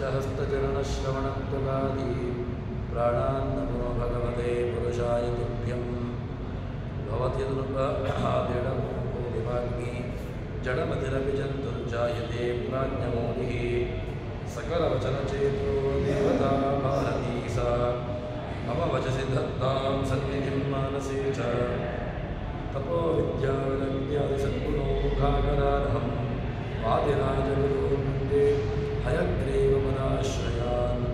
पञ्चहस्तचरणश्रवणत्वगादि प्राणान्नमो भगवते पुरुषाय तुभ्यं भवति नृपदिडमोदिवाग्नि जडमतिरपि जन्तुर्जायते प्राज्ञमौलिः सकलवचनचेतो देवता भारती सा मम वचसि धत्तां सन्निधिं मानसे च तपो विद्याविद्यादिसद्गुणोमुखाकरार्हं वादिराजगुरुवन्दे हयग्रीवपदाश्रयान्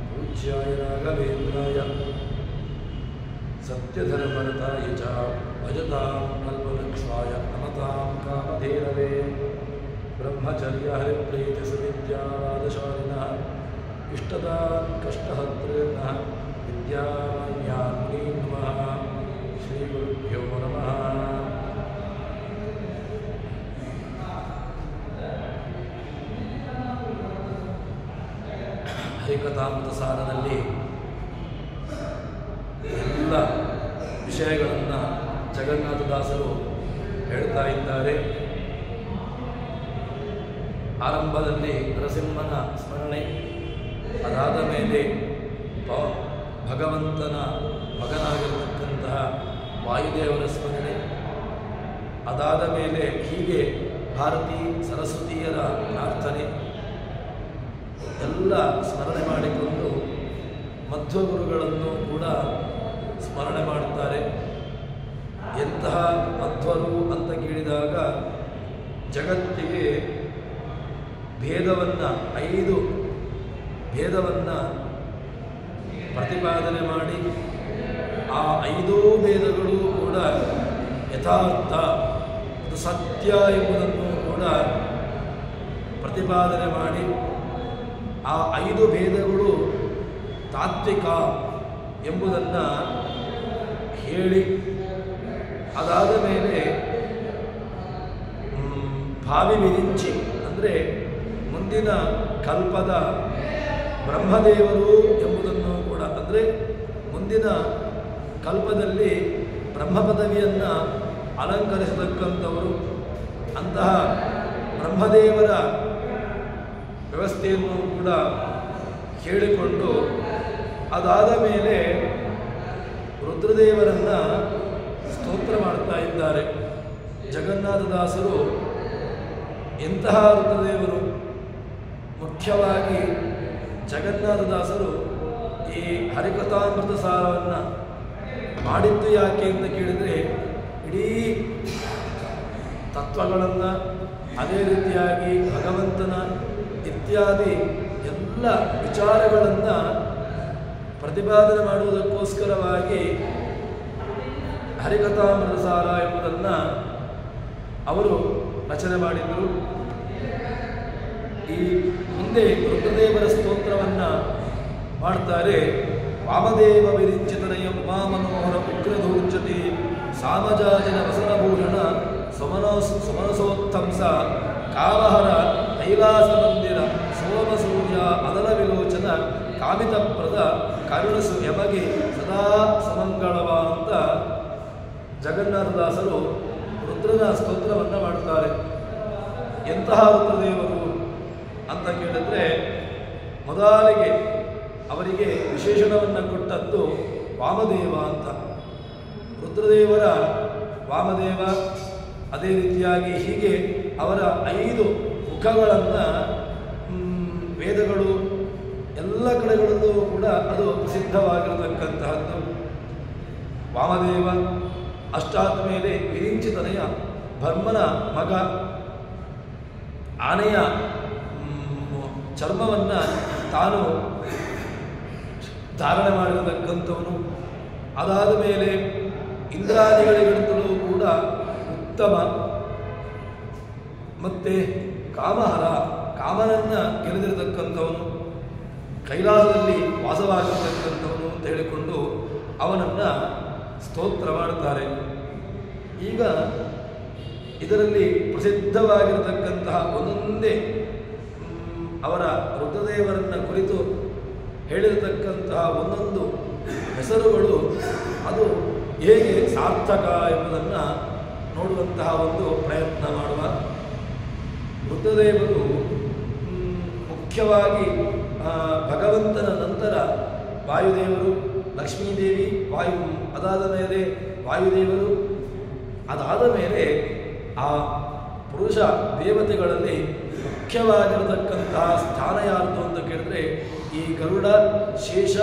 पूज्याय राघवेन्द्राय सत्यधर्मरताय च भजतां कल्पवृक्षाय नमतां कामधेनवे ब्रह्मचर्यहरिप्रीतिसुविद्यावादशालिनः इष्टदान् कष्टहर्तॄन्नः विद्यामान्यान् मुनीन् नमः। श्रीगुरुभ्यो नमः। ಹರಿಕಥಾಮೃತ ಸಾರದಲ್ಲಿ ಎಲ್ಲ ವಿಷಯಗಳನ್ನು ಜಗನ್ನಾಥದಾಸರು ಹೇಳ್ತಾ ಇದ್ದಾರೆ. ಆರಂಭದಲ್ಲಿ ನರಸಿಂಹನ ಸ್ಮರಣೆ, ಅದಾದ ಮೇಲೆ ಭಗವಂತನ ಮಗನಾಗಿರತಕ್ಕಂತಹ ವಾಯುದೇವರ ಸ್ಮರಣೆ, ಅದಾದ ಮೇಲೆ ಹೀಗೆ ಭಾರತೀ ಸರಸ್ವತಿಯರ ಪ್ರಾರ್ಥನೆ ಎಲ್ಲ ಸ್ಮರಣೆ ಮಾಡಿಕೊಂಡು ಮಧ್ವಗುರುಗಳನ್ನು ಕೂಡ ಸ್ಮರಣೆ ಮಾಡುತ್ತಾರೆ. ಎಂತಹ ಮಧ್ವರು ಅಂತ ಕೇಳಿದಾಗ ಜಗತ್ತಿಗೆ ಭೇದವನ್ನು 5 ಭೇದವನ್ನು ಪ್ರತಿಪಾದನೆ ಮಾಡಿ ಆ 5 ಭೇದಗಳು ಕೂಡ ಯಥಾರ್ಥ, ಅದು ಸತ್ಯ ಎಂಬುದನ್ನು ಕೂಡ ಪ್ರತಿಪಾದನೆ ಮಾಡಿ ಆ 5 ಭೇದಗಳು ತಾತ್ವಿಕ ಎಂಬುದನ್ನು ಹೇಳಿ ಅದಾದ ಮೇಲೆ ಭಾವಿ ವಿರಿಂಚಿ ಅಂದರೆ ಮುಂದಿನ ಕಲ್ಪದ ಬ್ರಹ್ಮದೇವರು ಎಂಬುದನ್ನು ಕೂಡ, ಅಂದರೆ ಮುಂದಿನ ಕಲ್ಪದಲ್ಲಿ ಬ್ರಹ್ಮ ಪದವಿಯನ್ನು ಅಲಂಕರಿಸತಕ್ಕಂಥವರು, ಅಂತಹ ಬ್ರಹ್ಮದೇವರ ವ್ಯವಸ್ಥೆಯನ್ನು ಕೂಡ ಹೇಳಿಕೊಂಡು ಅದಾದ ಮೇಲೆ ರುದ್ರದೇವರನ್ನು ಸ್ತೋತ್ರ ಮಾಡ್ತಾ ಇದ್ದಾರೆ. ಜಗನ್ನಾಥದಾಸರು ಎಂತಹ ರುದ್ರದೇವರು, ಮುಖ್ಯವಾಗಿ ಜಗನ್ನಾಥದಾಸರು ಈ ಹರಿಕಥಾಮೃತ ಸಾರವನ್ನು ಮಾಡಿದ್ದು ಯಾಕೆ ಅಂತ ಕೇಳಿದರೆ, ಇಡೀ ತತ್ವಗಳನ್ನು, ಅದೇ ರೀತಿಯಾಗಿ ಭಗವಂತನ ಇತ್ಯಾದಿ ಎಲ್ಲ ವಿಚಾರಗಳನ್ನು ಪ್ರತಿಪಾದನೆ ಮಾಡುವುದಕ್ಕೋಸ್ಕರವಾಗಿ ಹರಿಕಥಾಮೃತ ಸಾರ ಎಂಬುದನ್ನು ಅವರು ರಚನೆ ಮಾಡಿದರು. ಈ ಮುಂದೆ ರುದ್ರದೇವರ ಸ್ತೋತ್ರವನ್ನು ಮಾಡ್ತಾರೆ. ವಾಮದೇವ ವಿರಿಂಚಿತನಯ ಉಮಾ ಮನೋಹರ ಉಗ್ರಧೂರ್ಜತಿ ಸಾಮಜಾಜಿನ ವಸನಭೂಷಣ ಸುಮನಸೋತ್ತಂಸ ಕಾಮಹರ ಕೈಲಾಸ ಮಂದಿರ ಸೋಮಸೂರ್ಯ ಅದಲ ವಿಲೋಚನ ಕಾಮಿತಪ್ರದ ಕರುಣಸು ಯಮಗೆ ಸದಾ ಸುಮಂಗಳವ ಅಂತ ಜಗನ್ನಾಥದಾಸರು ರುದ್ರನ ಸ್ತೋತ್ರವನ್ನು ಮಾಡ್ತಾರೆ. ಎಂತಹ ರುದ್ರದೇವರು ಅಂತ ಕೇಳಿದ್ರೆ, ಮೊದಲಿಗೆ ಅವರಿಗೆ ವಿಶೇಷಣವನ್ನು ಕೊಟ್ಟದ್ದು ವಾಮದೇವ ಅಂತ. ರುದ್ರದೇವರ ವಾಮದೇವ, ಅದೇ ರೀತಿಯಾಗಿ ಹೀಗೆ ಅವರ 5 ಮುಖಗಳನ್ನು ವೇದಗಳು ಎಲ್ಲ ಕಡೆಗಳಲ್ಲೂ ಕೂಡ ಅದು ಪ್ರಸಿದ್ಧವಾಗಿರತಕ್ಕಂತಹದ್ದು. ವಾಮದೇವ ಅಷ್ಟಾದ ಮೇಲೆ ವಿರಿಂಚಿತನೆಯ ಭರ್ಮನ ಮಗ, ಆನೆಯ ಚರ್ಮವನ್ನು ತಾನು ಧಾರಣೆ ಮಾಡಿರತಕ್ಕಂಥವನು. ಅದಾದ ಮೇಲೆ ಇಂದ್ರಾದಿಗಳಿಗಿಂತಲೂ ಕೂಡ ಉತ್ತಮ. ಮತ್ತು ಕಾಮಹರ, ಕಾಮನನ್ನು ಗೆಳೆದಿರತಕ್ಕಂಥವನು, ಕೈಲಾಸದಲ್ಲಿ ವಾಸವಾಗಿರತಕ್ಕಂಥವನು ಅಂತ ಹೇಳಿಕೊಂಡು ಅವನನ್ನು ಸ್ತೋತ್ರ ಮಾಡುತ್ತಾರೆ. ಈಗ ಇದರಲ್ಲಿ ಪ್ರಸಿದ್ಧವಾಗಿರತಕ್ಕಂತಹ ಒಂದೊಂದೇ ಅವರ ರುದ್ರದೇವರನ್ನು ಕುರಿತು ಹೇಳಿರತಕ್ಕಂತಹ ಒಂದೊಂದು ಹೆಸರುಗಳು ಅದು ಹೇಗೆ ಸಾರ್ಥಕ ಎಂಬುದನ್ನು ನೋಡುವಂತಹ ಒಂದು ಪ್ರಯತ್ನ ಮಾಡುವ. ರುದ್ರದೇವರು ಮುಖ್ಯವಾಗಿ ಭಗವಂತನ ನಂತರ ವಾಯುದೇವರು, ಲಕ್ಷ್ಮೀದೇವಿ, ಅದಾದ ಮೇಲೆ ವಾಯುದೇವರು, ಅದಾದ ಮೇಲೆ ಆ ಪುರುಷ ದೇವತೆಗಳಲ್ಲಿ ಮುಖ್ಯವಾಗಿರತಕ್ಕಂತಹ ಸ್ಥಾನ ಯಾರ್ದು ಅಂತ ಕೇಳಿದ್ರೆ ಈ ಗರುಡ, ಶೇಷ,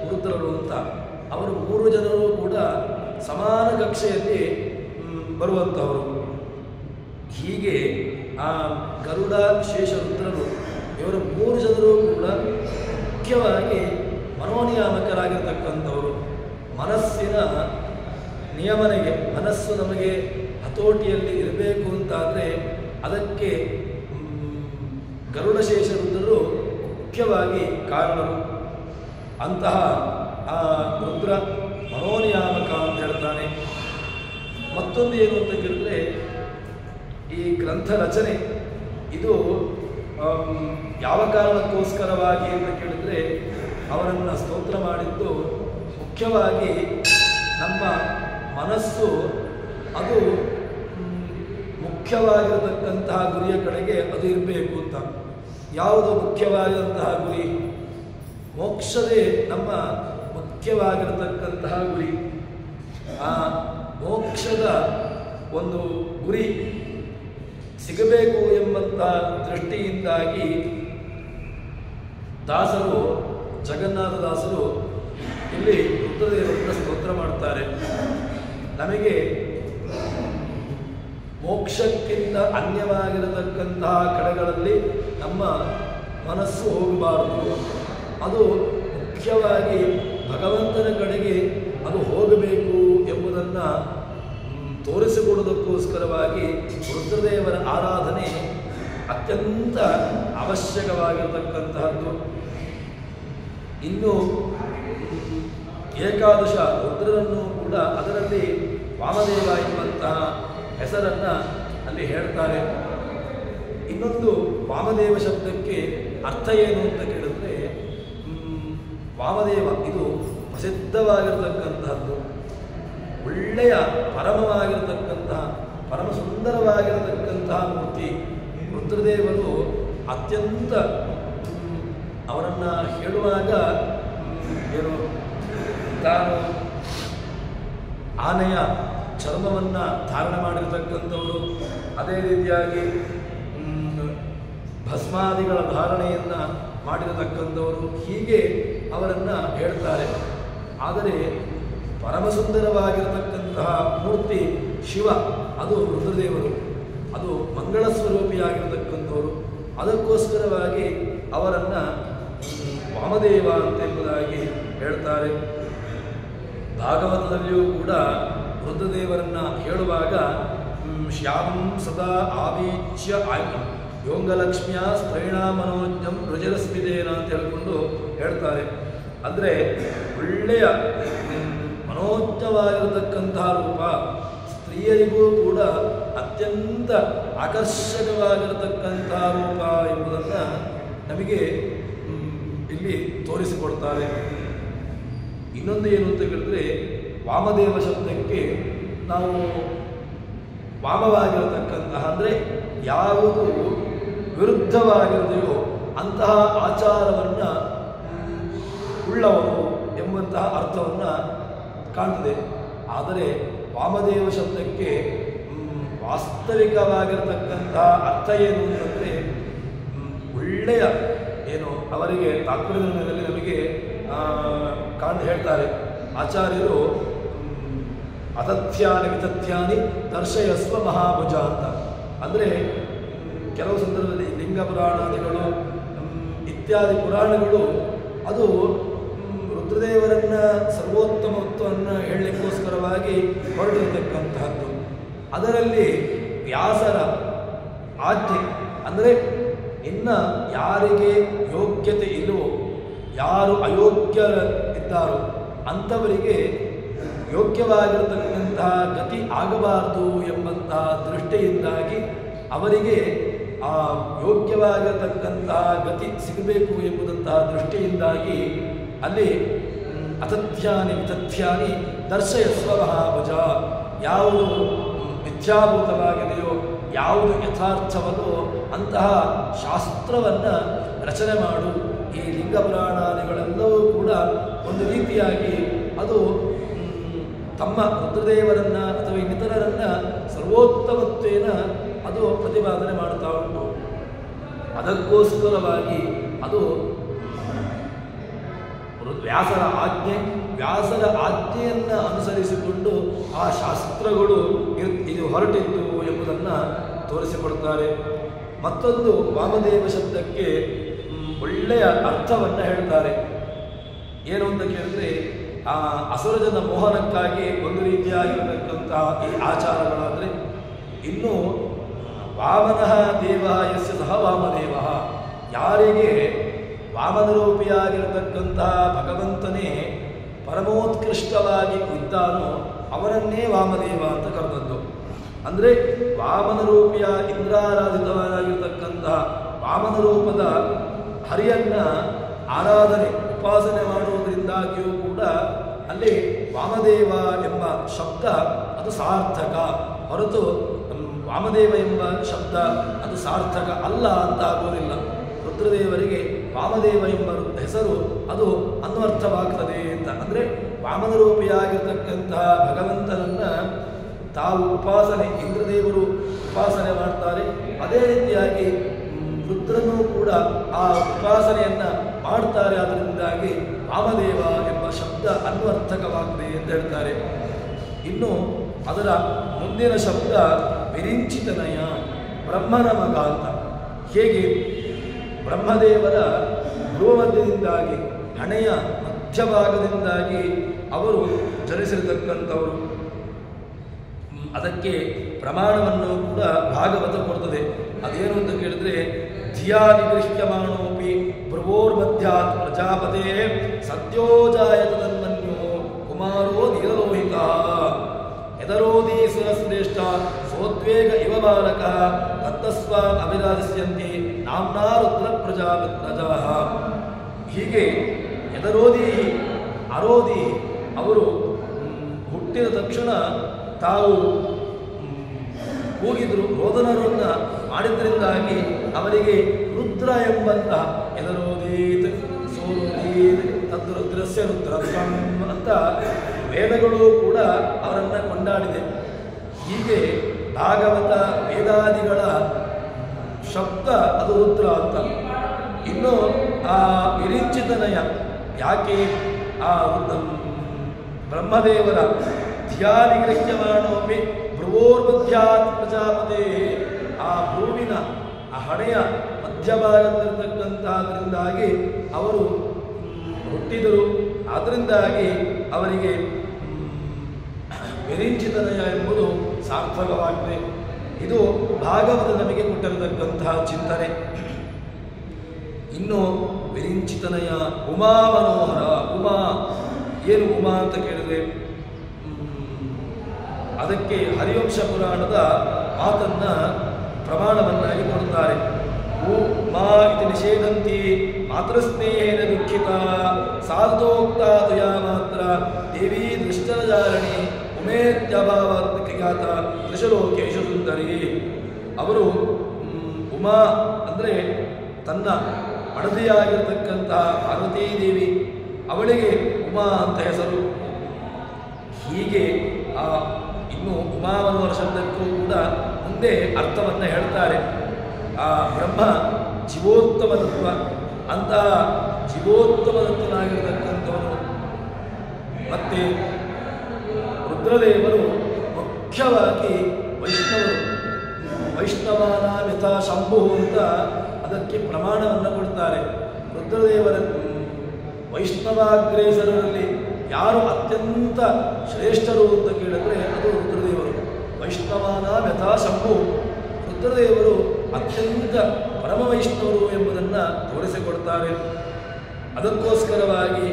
ರುದ್ರರು ಅಂತ. ಅವರು 3 ಜನರು ಕೂಡ ಸಮಾನ ಕಕ್ಷೆಯಲ್ಲಿ ಬರುವಂಥವರು. ಹೀಗೆ ಆ ಗರುಡ, ಶೇಷ, ರುದ್ರರು ಇವರು 3 ಜನರು ಕೂಡ ಮುಖ್ಯವಾಗಿ ಮನೋನಿಯಾಮಕರಾಗಿರ್ತಕ್ಕಂಥವರು. ಮನಸ್ಸಿನ ನಿಯಮನೆಗೆ, ಮನಸ್ಸು ನಮಗೆ ಹತೋಟಿಯಲ್ಲಿ ಇರಬೇಕು ಅಂತಾದರೆ ಅದಕ್ಕೆ ಗರುಡ, ಶೇಷ, ರುದ್ರರು ಮುಖ್ಯವಾಗಿ ಕಾರಣರು. ಅಂತಹ ಆ ರುದ್ರ ಮನೋನಿಯಾಮಕ ಅಂತ ಹೇಳ್ತಾನೆ. ಮತ್ತೊಂದು ಏನು ಅಂತ ಕೇಳಿದ್ರೆ ಈ ಗ್ರಂಥ ರಚನೆ ಇದು ಯಾವ ಕಾರಣಕ್ಕೋಸ್ಕರವಾಗಿ ಅಂತ ಕೇಳಿದರೆ ಅವರನ್ನು ಸ್ತೋತ್ರ ಮಾಡಿದ್ದು ಮುಖ್ಯವಾಗಿ ನಮ್ಮ ಮನಸ್ಸು ಅದು ಮುಖ್ಯವಾಗಿರತಕ್ಕಂತಹ ಗುರಿಯ ಕಡೆಗೆ ಅದು ಇರಬೇಕು ಅಂತ. ಯಾವುದು ಮುಖ್ಯವಾಗಿರುವಂತಹ ಗುರಿ? ಮೋಕ್ಷವೇ ನಮ್ಮ ಮುಖ್ಯವಾಗಿರತಕ್ಕಂತಹ ಗುರಿ. ಆ ಮೋಕ್ಷದ ಒಂದು ಗುರಿ ಸಿಗಬೇಕು ಎಂಬಂತಹ ದೃಷ್ಟಿಯಿಂದಾಗಿ ದಾಸರು, ಜಗನ್ನಾಥ ದಾಸರು ಇಲ್ಲಿ ರುದ್ರದೇವರನ್ನು ಸ್ತೋತ್ರ ಮಾಡ್ತಾರೆ. ನಮಗೆ ಮೋಕ್ಷಕ್ಕಿಂತ ಅನ್ಯವಾಗಿರತಕ್ಕಂತಹ ಕಡೆಗಳಲ್ಲಿ ನಮ್ಮ ಮನಸ್ಸು ಹೋಗಬಾರದು. ಅದು ಮುಖ್ಯವಾಗಿ ಭಗವಂತನ ಕಡೆಗೆ ಅದು ಹೋಗಬೇಕು ಎಂಬುದನ್ನು ತೋರಿಸಿಕೊಡುವುದಕ್ಕೋಸ್ಕರವಾಗಿ ರುದ್ರದೇವರ ಆರಾಧನೆ ಅತ್ಯಂತ ಅವಶ್ಯಕವಾಗಿರತಕ್ಕಂತಹದ್ದು. ಇನ್ನು ಏಕಾದಶ ರುದ್ರರನ್ನು ಕೂಡ ಅದರಲ್ಲಿ ವಾಮದೇವ ಎಂಬಂತಹ ಹೆಸರನ್ನು ಅಲ್ಲಿ ಹೇಳ್ತಾರೆ. ಇನ್ನೊಂದು ವಾಮದೇವ ಶಬ್ದಕ್ಕೆ ಅರ್ಥ ಏನು ಅಂತ ಕೇಳಿದ್ರೆ ವಾಮದೇವ ಇದು ಪ್ರಸಿದ್ಧವಾಗಿರತಕ್ಕಂತಹದ್ದು, ಒಳ್ಳೆಯ ಪರಮವಾಗಿರತಕ್ಕಂತಹ, ಪರಮ ಸುಂದರವಾಗಿರತಕ್ಕಂತಹ ಮೂರ್ತಿ. ರುದ್ರದೇವರು ಅತ್ಯಂತ ಅವರನ್ನು ಹೇಳುವಾಗ ಏನು ತಾನು ಆನೆಯ ಚರ್ಮವನ್ನು ಧಾರಣೆ ಮಾಡಿರತಕ್ಕಂಥವರು, ಅದೇ ರೀತಿಯಾಗಿ ಭಸ್ಮಾದಿಗಳ ಧಾರಣೆಯನ್ನು ಮಾಡಿರತಕ್ಕಂಥವರು, ಹೀಗೆ ಅವರನ್ನು ಹೇಳ್ತಾರೆ. ಆದರೆ ಪರಮಸುಂದರವಾಗಿರತಕ್ಕಂತಹ ಮೂರ್ತಿ ಶಿವ, ಅದು ರುದ್ರದೇವರು, ಅದು ಮಂಗಳ ಸ್ವರೂಪಿಯಾಗಿರತಕ್ಕಂಥವರು. ಅದಕ್ಕೋಸ್ಕರವಾಗಿ ಅವರನ್ನು ವಾಮದೇವ ಅಂತೆಂಬುದಾಗಿ ಹೇಳ್ತಾರೆ. ಭಾಗವತದಲ್ಲಿಯೂ ಕೂಡ ರುದ್ರದೇವರನ್ನು ಹೇಳುವಾಗ ಶ್ಯಾಮಂ ಸದಾ ಆವೀಚ್ಯ ಯೋಂಗಲಕ್ಷ್ಮಿಯ ಸ್ತ್ರೈಣ ಮನೋಜ್ಞಂ ರುಜರಸ್ಮಿದೇನ ಅಂತ ಹೇಳಿಕೊಂಡು ಹೇಳ್ತಾರೆ. ಅಂದರೆ ಒಳ್ಳೆಯ ಮನೋಜ್ಞವಾಗಿರತಕ್ಕಂತಹ ರೂಪ, ಸ್ತ್ರೀಯರಿಗೂ ಕೂಡ ಅತ್ಯಂತ ಆಕರ್ಷಕವಾಗಿರತಕ್ಕಂತಹ ರೂಪ ಎಂಬುದನ್ನು ನಮಗೆ ಇಲ್ಲಿ ತೋರಿಸಿಕೊಡ್ತಾರೆ. ಇನ್ನೊಂದು ಏನು ಅಂತ ಹೇಳಿದ್ರೆ ವಾಮದೇವ ಶಬ್ದಕ್ಕೆ ನಾವು ವಾಮವಾಗಿರತಕ್ಕಂತಹ ಅಂದರೆ ಯಾವುದು ವಿರುದ್ಧವಾಗಿರುವುದೆಯೋ ಅಂತಹ ಆಚಾರವನ್ನು ಉಳ್ಳವರು ಎಂಬಂತಹ ಅರ್ಥವನ್ನು ಕಾಣ್ತದೆ. ಆದರೆ ವಾಮದೇವ ಶಬ್ದಕ್ಕೆ ವಾಸ್ತವಿಕವಾಗಿರತಕ್ಕಂತಹ ಅರ್ಥ ಏನು ಅಂತಂದರೆ ಒಳ್ಳೆಯ ಏನು ಅವರಿಗೆ ತಾತ್ಪರ್ಯದ ಮೇಲೆ ನಮಗೆ ಹೇಳ್ತಾರೆ ಆಚಾರ್ಯರು, ಅತಥ್ಯಾನಿ ವಿತಥ್ಯಾನಿ ದರ್ಶಯಸ್ವ ಮಹಾಭುಜ ಅಂತ. ಅಂದರೆ ಕೆಲವು ಸಂದರ್ಭದಲ್ಲಿ ಲಿಂಗ ಪುರಾಣಾದಿಗಳು ಇತ್ಯಾದಿ ಪುರಾಣಗಳು ಅದು ರುದ್ರದೇವರನ್ನ ಸರ್ವೋತ್ತಮತ್ವವನ್ನು ಹೇಳಲಿಕ್ಕೋಸ್ಕರವಾಗಿ ಹೊರಟಿರತಕ್ಕಂತಹದ್ದು. ಅದರಲ್ಲಿ ವ್ಯಾಸರ ಆಜ್ಞೆ ಅಂದರೆ ಇನ್ನು ಯಾರಿಗೆ ಯೋಗ್ಯತೆ ಇಲ್ಲವೋ, ಯಾರು ಅಯೋಗ್ಯರಿದ್ದಾರೋ ಅಂಥವರಿಗೆ ಯೋಗ್ಯವಾಗಿರತಕ್ಕಂತಹ ಗತಿ ಆಗಬಾರದು ಎಂಬಂತಹ ದೃಷ್ಟಿಯಿಂದಾಗಿ ಅವರಿಗೆ ಆ ಯೋಗ್ಯವಾಗಿರತಕ್ಕಂತಹ ಗತಿ ಸಿಗಬೇಕು ಎಂಬುದಂತಹ ದೃಷ್ಟಿಯಿಂದಾಗಿ ಅಲ್ಲಿ ಅತಥ್ಯಾನಿ ವಿತಥ್ಯಾನಿ ದರ್ಶಯಸ್ವ ಮಹಾಭುಜ, ಯಾವುದು ಮಿಥ್ಯಾಭೂತವಾಗಿದೆಯೋ, ಯಾವುದು ಯಥಾರ್ಥವೋ ಅಂತಹ ಶಾಸ್ತ್ರವನ್ನು ರಚನೆ ಮಾಡು ಈ ಲಿಂಗ ಪುರಾಣಾದಿಗಳೆಲ್ಲವೂ ಕೂಡ ಒಂದು ರೀತಿಯಾಗಿ ಅದು ತಮ್ಮ ರುದ್ರದೇವರನ್ನ ಅಥವಾ ಇನ್ನಿತರರನ್ನ ಸರ್ವೋತ್ತಮತ್ವೇನ ಅದು ಪ್ರತಿಪಾದನೆ ಮಾಡ್ತಾ ಉಂಟು. ಅದಕ್ಕೋಸ್ಕರವಾಗಿ ಅದು ವ್ಯಾಸರ ಆಜ್ಞೆಯನ್ನು ಅನುಸರಿಸಿಕೊಂಡು ಆ ಶಾಸ್ತ್ರಗಳು ಇದು ಹೊರಟಿತ್ತು ಎಂಬುದನ್ನು ತೋರಿಸಿಕೊಡ್ತಾರೆ. ಮತ್ತೊಂದು ವಾಮದೇವ ಶಬ್ದಕ್ಕೆ ಒಳ್ಳೆಯ ಅರ್ಥವನ್ನು ಹೇಳ್ತಾರೆ. ಏನು ಅಂತ ಕೇಳಿದ್ರೆ, ಆ ಅಸುರಜನ ಮೋಹನಕ್ಕಾಗಿ ಒಂದು ರೀತಿಯಾಗಿರತಕ್ಕಂತಹ ಈ ಆಚಾರಗಳಾದರೆ, ಇನ್ನು ವಾಮನಃ ದೇವ ಯಸ್ಯ ಸಹ ವಾಮದೇವ, ಯಾರಿಗೆ ವಾಮನರೂಪಿಯಾಗಿರತಕ್ಕಂತಹ ಭಗವಂತನೇ ಪರಮೋತ್ಕೃಷ್ಟವಾಗಿ ಇದ್ದಾನೋ ಅವರನ್ನೇ ವಾಮದೇವ ಅಂತ ಕರೆದದ್ದು. ಅಂದರೆ ವಾಮನರೂಪಿಯ ಇಂದ್ರಾರಾಧಿತವಾಗಿರತಕ್ಕಂತಹ ವಾಮನರೂಪದ ಹರಿಯನ್ನ ಆರಾಧನೆ ಉಪಾಸನೆ ಮಾಡುವುದರಿಂದಾಗಿಯೂ ಕೂಡ ಅಲ್ಲಿ ವಾಮದೇವ ಎಂಬ ಶಬ್ದ ಅದು ಸಾರ್ಥಕ ಹೊರತು ವಾಮದೇವ ಎಂಬ ಶಬ್ದ ಅದು ಸಾರ್ಥಕ ಅಲ್ಲ ಅಂತ ಆಗೋದಿಲ್ಲ. ರುದ್ರದೇವರಿಗೆ ವಾಮದೇವ ಎಂಬ ಹೆಸರು ಅದು ಅನ್ವರ್ಥವಾಗ್ತದೆ ಅಂತ. ಅಂದರೆ ವಾಮನರೂಪಿಯಾಗಿರ್ತಕ್ಕಂತಹ ಭಗವಂತನನ್ನ ತಾವು ಉಪಾಸನೆ, ಇಂದ್ರದೇವರು ಉಪಾಸನೆ ಮಾಡ್ತಾರೆ. ಅದೇ ರೀತಿಯಾಗಿ ರುದ್ರನೂ ಕೂಡ ಆ ಉಪಾಸನೆಯನ್ನ ಮಾಡ್ತಾರೆ. ಅದರಿಂದಾಗಿ ವಾಮದೇವ ಎಂಬ ಶಬ್ದ ಅನ್ವರ್ಥಕವಾಗಿದೆ ಅಂತ ಹೇಳ್ತಾರೆ. ಇನ್ನು ಅದರ ಮುಂದಿನ ಶಬ್ದ ವಿರಿಂಚಿತನಯ, ಬ್ರಹ್ಮನ ಮಗ ಅಂತ. ಹೇಗೆ ಬ್ರಹ್ಮದೇವರ ಭ್ರೂಮಧ್ಯದಿಂದಾಗಿ ಹಣೆಯ ಮಧ್ಯಭಾಗದಿಂದಾಗಿ ಅವರು ಜನಿಸಿರತಕ್ಕಂಥವರು. ಅದಕ್ಕೆ ಪ್ರಮಾಣವನ್ನು ಕೂಡ ಭಾಗವತ ಕೊಡ್ತದೆ. ಅದೇನು ಅಂತ ಕೇಳಿದ್ರೆ, ಧಿಯಾ ನಿಗೃಹ್ಯಮಾಣೋಪಿ ಭ್ರುವೋರ್ಮಧ್ಯಾತ್ ಪ್ರಜಾಪತೆ ಸದ್ಯೋ ಜಾಯತ ತನ್ಮನ್ಯೋ ಕುಮಾರೋ ನೀಲಲೋಹಿತ ಯದರೋಧಿ ಸುರಶ್ರೇಷ್ಠ ಸೋದ್ವೇಗ ಇವ ಬಾಲಕ ತತ್ತಸ್ವಾ ಅಭಿರಾಜಿಸ್ಯಂತಿ ನಾಮ್ನಾ ರುದ್ರ ಪ್ರಜಾ. ಹೀಗೆ ಯದರೋಧಿ ಅರೋಧಿ ಅವರು ಹುಟ್ಟಿದ ತಕ್ಷಣ ತಾವು ಕೂಗಿದ್ರು, ರೋದನರನ್ನ ಮಾಡಿದ್ರಿಂದಾಗಿ ಅವರಿಗೆ ರುದ್ರ ಎಂಬಂತಹ ಯದರೋಧೀತ್ ಸೋರೋಧೀತ್ ತದ್ರುದ್ರಸ್ಯ ರುದ್ರತ್ವಂ ಅಂತ ವೇದಗಳು ಕೂಡ ಅವರನ್ನು ಕೊಂಡಾಡಿದೆ. ಹೀಗೆ ಭಾಗವತ ವೇದಾದಿಗಳ ಶಬ್ದ ಅದು ರುದ್ರ ಅಂತ. ಇನ್ನು ಆ ವಿರಿಂಚಿತನಯ ಯಾಕೆ ಆ ಬ್ರಹ್ಮದೇವರ ಧ್ಯಾನಿಗ್ರಹ್ಯಮಾಣೋಪಿ ಭ್ರುವೋರ್ಮಧ್ಯಾತ್ ಪ್ರಜಾಪತೆ, ಆ ಭ್ರೂವಿನ ಆ ಹಣೆಯ ಮಧ್ಯಭಾಗದಲ್ಲಿರ್ತಕ್ಕಂಥದ್ರಿಂದಾಗಿ ಅವರು ಹುಟ್ಟಿದರು. ಅದರಿಂದಾಗಿ ಅವರಿಗೆ ವಿರಿಂಚಿತನಯ ಎಂಬುದು ಸಾರ್ಥಕವಾಗಿದೆ. ಇದು ಭಾಗವತ ನಮಗೆ ಕೊಟ್ಟಿರತಕ್ಕಂತಹ ಚಿಂತನೆ. ಇನ್ನು ವಿರಿಂಚಿತನಯ ಉಮಾ ಮನೋಹರ. ಉಮಾ ಏನು ಉಮಾ ಅಂತ ಕೇಳಿದ್ರೆ, ಅದಕ್ಕೆ ಹರಿವಂಶ ಪುರಾಣದ ಮಾತನ್ನ ಪ್ರಮಾಣವನ್ನಾಗಿ ಕೊಡ್ತಾರೆ. ಮಾ ಇತಿ ನಿಷೇಧಂತಿ ಮಾತೃಸ್ನೇಹೇನ ದುಃಖಿತ ಸಾಧೋಕ್ತ ತುಯಾ ಮಾತ್ರ ದೇವಿ ದೃಷ್ಟರಜಾರಣಿ ಉಮೇತ್ಯಭಾವತ್ಯಾತ ತ್ರಿಶಲೋಕೇಶು ಸುಂದರಿ. ಅವರು ಉಮಾ ಅಂದರೆ ತನ್ನ ಮಡದಿಯಾಗಿರ್ತಕ್ಕಂತಹ ಪಾರ್ವತೀ ದೇವಿ, ಅವಳಿಗೆ ಉಮಾ ಅಂತ ಹೆಸರು. ಹೀಗೆ ಇನ್ನು ಉಮಾಮನೋಹರ ಶಬ್ದಕ್ಕೂ ಕೂಡ ಮುಂದೆ ಅರ್ಥವನ್ನು ಹೇಳ್ತಾರೆ. ಆ ಬ್ರಹ್ಮ ಜೀವೋತ್ತಮತತ್ವ, ಅಂತಹ ಜೀವೋತ್ತಮತತ್ವನಾಗಿರ್ತಕ್ಕಂಥವನು. ಮತ್ತೆ ರುದ್ರದೇವರು ಮುಖ್ಯವಾಗಿ ವೈಷ್ಣವರು. ವೈಷ್ಣವಾನಾಂ ಯಥಾ ಶಂಭು ಅಂತ ಅದಕ್ಕೆ ಪ್ರಮಾಣವನ್ನು ಕೊಡ್ತಾರೆ. ರುದ್ರದೇವರ ವೈಷ್ಣವಾಗ್ರೇಸರಲ್ಲಿ ಯಾರು ಅತ್ಯಂತ ಶ್ರೇಷ್ಠರು ಅಂತ ಕೇಳಿದ್ರೆ ಅದು ರುದ್ರದೇವರು. ವೈಷ್ಣವಾನಾಂ ಯಥಾ ಶಂಭು, ರುದ್ರದೇವರು ಅತ್ಯಂತ ಪರಮ ವೈಷ್ಣವರು ಎಂಬುದನ್ನು ತೋರಿಸಿಕೊಡ್ತಾರೆ. ಅದಕ್ಕೋಸ್ಕರವಾಗಿ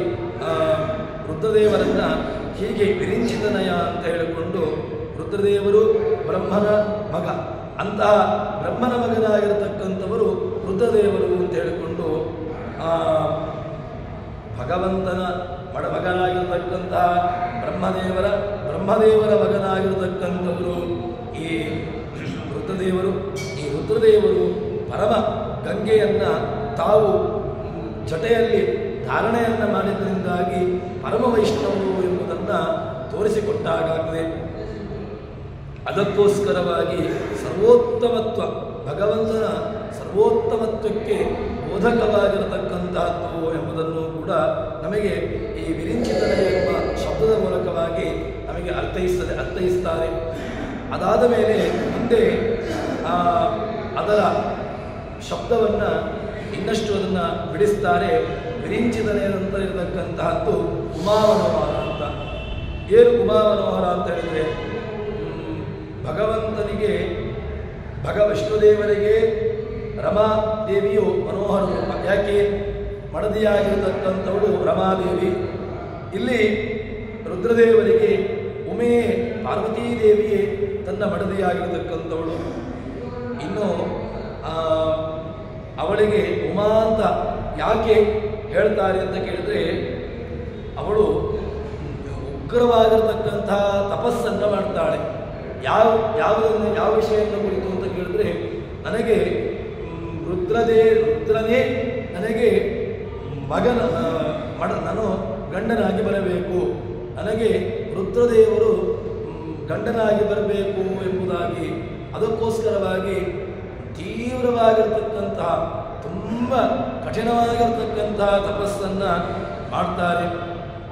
ರುದ್ರದೇವರನ್ನು ಹೀಗೆ ವಿರಿಂಚಿತನಯ ಅಂತ ಹೇಳಿಕೊಂಡು ರುದ್ರದೇವರು ಬ್ರಹ್ಮನ ಮಗ, ಅಂತಹ ಬ್ರಹ್ಮನ ಮಗನಾಗಿರತಕ್ಕಂಥವರು ರುದ್ರದೇವರು ಅಂತ ಹೇಳಿಕೊಂಡು ಭಗವಂತನ ಮಗನಾಗಿರತಕ್ಕಂತಹ ಬ್ರಹ್ಮದೇವರ ಮಗನಾಗಿರತಕ್ಕಂಥವರು ಈ ರುದ್ರದೇವರು. ಈ ರುದ್ರದೇವರು ಪರಮ ಗಂಗೆಯನ್ನು ತಾವು ಜಟೆಯಲ್ಲಿ ಧಾರಣೆಯನ್ನು ಮಾಡಿದ್ದರಿಂದಾಗಿ ಪರಮ ವೈಷ್ಣವರು ಎಂಬುದನ್ನು ತೋರಿಸಿಕೊಟ್ಟಾಗದೆ, ಅದಕ್ಕೋಸ್ಕರವಾಗಿ ಸರ್ವೋತ್ತಮತ್ವ, ಭಗವಂತನ ಸರ್ವೋತ್ತಮತ್ವಕ್ಕೆ ಬೋಧಕವಾಗಿರತಕ್ಕಂತಹದ್ದು ಎಂಬುದನ್ನು ಕೂಡ ನಮಗೆ ಈ ವಿರಿಂಚಿತನೆ ಎಂಬ ಶಬ್ದದ ಮೂಲಕವಾಗಿ ನಮಗೆ ಅರ್ಥೈಸ್ತಾರೆ. ಅದಾದ ಮೇಲೆ ಮುಂದೆ ಅದರ ಶಬ್ದವನ್ನು ಇನ್ನಷ್ಟು ಅದನ್ನು ಬಿಡಿಸ್ತಾರೆ. ವಿರಿಂಚಿತನೆಯ ನಂತರ ಇರತಕ್ಕಂತಹದ್ದು ಉಮಾಮನೋಹರ ಅಂತ. ಏನು ಉಮಾಮನೋಹರ ಅಂತ ಹೇಳಿದರೆ, ಭಗವಂತನಿಗೆ ವಿಷ್ಣುದೇವರಿಗೆ ರಮಾದೇವಿಯು ಮನೋಹರ ರೂಪ. ಯಾಕೆ? ಮಡದಿಯಾಗಿರತಕ್ಕಂಥವಳು ರಮಾದೇವಿ. ಇಲ್ಲಿ ರುದ್ರದೇವರಿಗೆ ಉಮೆಯೇ ಪಾರ್ವತೀದೇವಿಯೇ ತನ್ನ ಮಡದಿಯಾಗಿರತಕ್ಕಂಥವಳು. ಇನ್ನು ಅವಳಿಗೆ ಉಮಾ ಅಂತ ಯಾಕೆ ಹೇಳ್ತಾರೆ ಅಂತ ಕೇಳಿದ್ರೆ, ಅವಳು ಉಗ್ರವಾಗಿರತಕ್ಕಂತಹ ತಪಸ್ಸನ್ನು ಮಾಡ್ತಾಳೆ. ಯಾವ ವಿಷಯವನ್ನು ಕುರಿತು ಅಂತ ಕೇಳಿದ್ರೆ, ನನಗೆ ರುದ್ರನೇ ನನಗೆ ನಾನು ಗಂಡನಾಗಿ ಬರಬೇಕು, ನನಗೆ ರುದ್ರದೇವರು ಗಂಡನಾಗಿ ಬರಬೇಕು ಎಂಬುದಾಗಿ, ಅದಕ್ಕೋಸ್ಕರವಾಗಿ ತೀವ್ರವಾಗಿರ್ತಕ್ಕಂತಹ ತುಂಬ ಕಠಿಣವಾಗಿರ್ತಕ್ಕಂತಹ ತಪಸ್ಸನ್ನು ಮಾಡ್ತಾರೆ.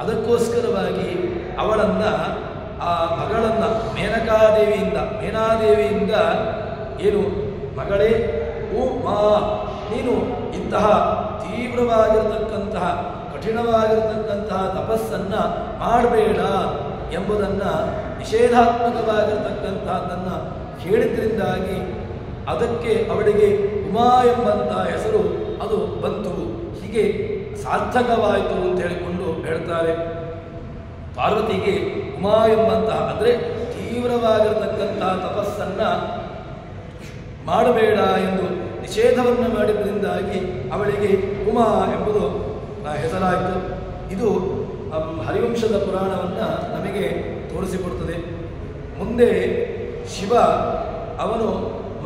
ಅದಕ್ಕೋಸ್ಕರವಾಗಿ ಅವಳನ್ನು, ಆ ಮಗಳನ್ನು ಮೇನಾದೇವಿಯಿಂದ ಏನು ಮಗಳೇ, ನೀನು ಇಂತಹ ತೀವ್ರವಾಗಿರತಕ್ಕಂತಹ ಕಠಿಣವಾಗಿರತಕ್ಕಂತಹ ತಪಸ್ಸನ್ನು ಮಾಡಬೇಡ ಎಂಬುದನ್ನು, ನಿಷೇಧಾತ್ಮಕವಾಗಿರತಕ್ಕಂತಹದ್ದನ್ನು ಹೇಳಿದ್ರಿಂದಾಗಿ ಅದಕ್ಕೆ ಅವಳಿಗೆ ಉಮಾ ಎಂಬಂತಹ ಹೆಸರು ಅದು ಬಂತು. ಹೀಗೆ ಸಾರ್ಥಕವಾಯಿತು ಅಂತ ಹೇಳಿಕೊಂಡು ಹೇಳ್ತಾರೆ. ಪಾರ್ವತಿಗೆ ಉಮಾ ಎಂಬಂತಹ ಅಂದರೆ ತೀವ್ರವಾಗಿರತಕ್ಕಂತಹ ತಪಸ್ಸನ್ನು ಮಾಡಬೇಡ ಎಂದು ನಿಷೇಧವನ್ನು ಮಾಡಿದ್ರಿಂದಾಗಿ ಅವಳಿಗೆ ಉಮಾ ಎಂಬುದು ಹೆಸರಾಯಿತು. ಇದು ಹರಿವಂಶದ ಪುರಾಣವನ್ನು ನಮಗೆ ತೋರಿಸಿಕೊಡ್ತದೆ. ಮುಂದೆ ಶಿವ ಅವನು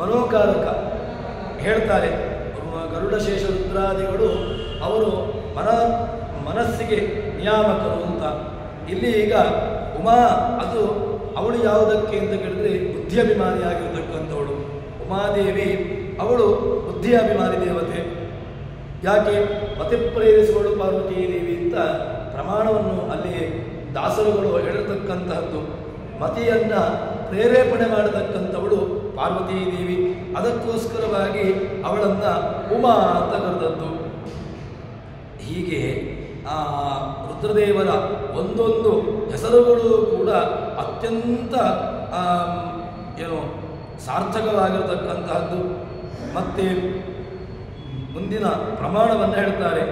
ಮನೋಕಾರಕ ಹೇಳ್ತಾರೆ. ಗರುಡಶೇಷ ರುದ್ರಾದಿಗಳು ಅವರು ಮನಸ್ಸಿಗೆ ನಿಯಾಮಕರು ಅಂತ. ಇಲ್ಲಿ ಈಗ ಉಮಾ ಅದು ಅವಳು ಯಾವುದಕ್ಕೆ ಅಂತ ಕೇಳಿದ್ರೆ ಬುದ್ಧಿಯಭಿಮಾನಿಯಾಗಿರ್ತಕ್ಕಂಥವಳು. ಉಮಾದೇವಿ ಅವಳು ಬುದ್ಧಿಯಾಭಿಮಾನಿ ದೇವತೆ. ಯಾಕೆ? ಮತಿ ಪ್ರೇರಿಸುವಳು ಪಾರ್ವತೀ ದೇವಿ ಅಂತ ಪ್ರಮಾಣವನ್ನು ಅಲ್ಲಿ ದಾಸರುಗಳು ಹೇಳಿರ್ತಕ್ಕಂತಹದ್ದು. ಮತಿಯನ್ನು ಪ್ರೇರೇಪಣೆ ಮಾಡತಕ್ಕಂಥವಳು ಪಾರ್ವತೀ ದೇವಿ. ಅದಕ್ಕೋಸ್ಕರವಾಗಿ ಅವಳನ್ನು ಉಮಾ ಅಂತ ಕರೆದದ್ದು. ಹೀಗೆ ರುದ್ರದೇವರ ಒಂದೊಂದು ಹೆಸರುಗಳು ಕೂಡ ಅತ್ಯಂತ ಸಾರ್ಥಕವಾಗಿರತಕ್ಕಂತಹದ್ದು. ಮತ್ತು ಮುಂದಿನ ಪ್ರಮಾಣವನ್ನು ಹೇಳ್ತಾರೆ.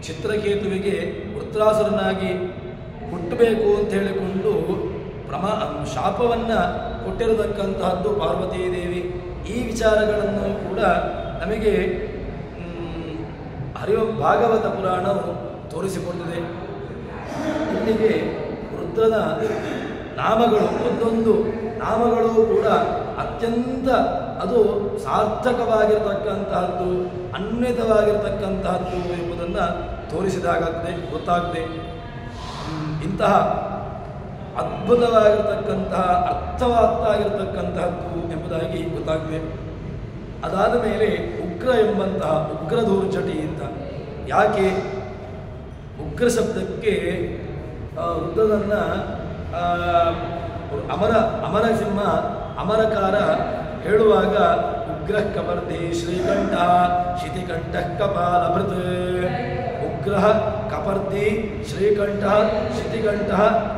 ಚಿತ್ರಕೇತುವಿಗೆ ವೃತ್ರಾಸುರನಾಗಿ ಹುಟ್ಟಬೇಕು ಅಂತ ಹೇಳಿಕೊಂಡು ಶಾಪವನ್ನು ಕೊಟ್ಟಿರತಕ್ಕಂತಹದ್ದು ಪಾರ್ವತೀ ದೇವಿ. ಈ ವಿಚಾರಗಳನ್ನು ಕೂಡ ನಮಗೆ ಭಾಗವತ ಪುರಾಣವು ತೋರಿಸಿಕೊಡುತ್ತದೆ. ಇಲ್ಲಿಗೆ ರುದ್ರನ ನಾಮಗಳು, ಒಂದೊಂದು ನಾಮಗಳು ಕೂಡ ಅತ್ಯಂತ ಅದು ಸಾರ್ಥಕವಾಗಿರತಕ್ಕಂತಹದ್ದು, ಅನ್ವಿತವಾಗಿರತಕ್ಕಂತಹದ್ದು ಎಂಬುದನ್ನು ತೋರಿಸಿದಾಗತ್ತೆ, ಗೊತ್ತಾಗದೆ. ಇಂತಹ ಅದ್ಭುತವಾಗಿರತಕ್ಕಂತಹ ಅರ್ಥವಾಗ್ತಾಗಿರತಕ್ಕಂತಹದ್ದು ಎಂಬುದಾಗಿ ಗೊತ್ತಾಗಿದೆ. ಅದಾದ ಮೇಲೆ ಉಗ್ರ ಎಂಬಂತಹ ಉಗ್ರಧೂರ್ಜಟಿ ಅಂತ. ಯಾಕೆ? ಉಗ್ರ ಶಬ್ದಕ್ಕೆ ರುದ್ರನನ್ನು ಅಮರಸಿಂಹ ಅಮರಕಾರ ಹೇಳುವಾಗ ಉಗ್ರ ಕಪರ್ಧಿ ಶ್ರೀಕಂಠ ಶಿತಿಕಂಠ ಕಪಾಲಭೃತ್. ಉಗ್ರ ಕಪರ್ಧಿ ಶ್ರೀಕಂಠ ಶಿತಿಕಂಠ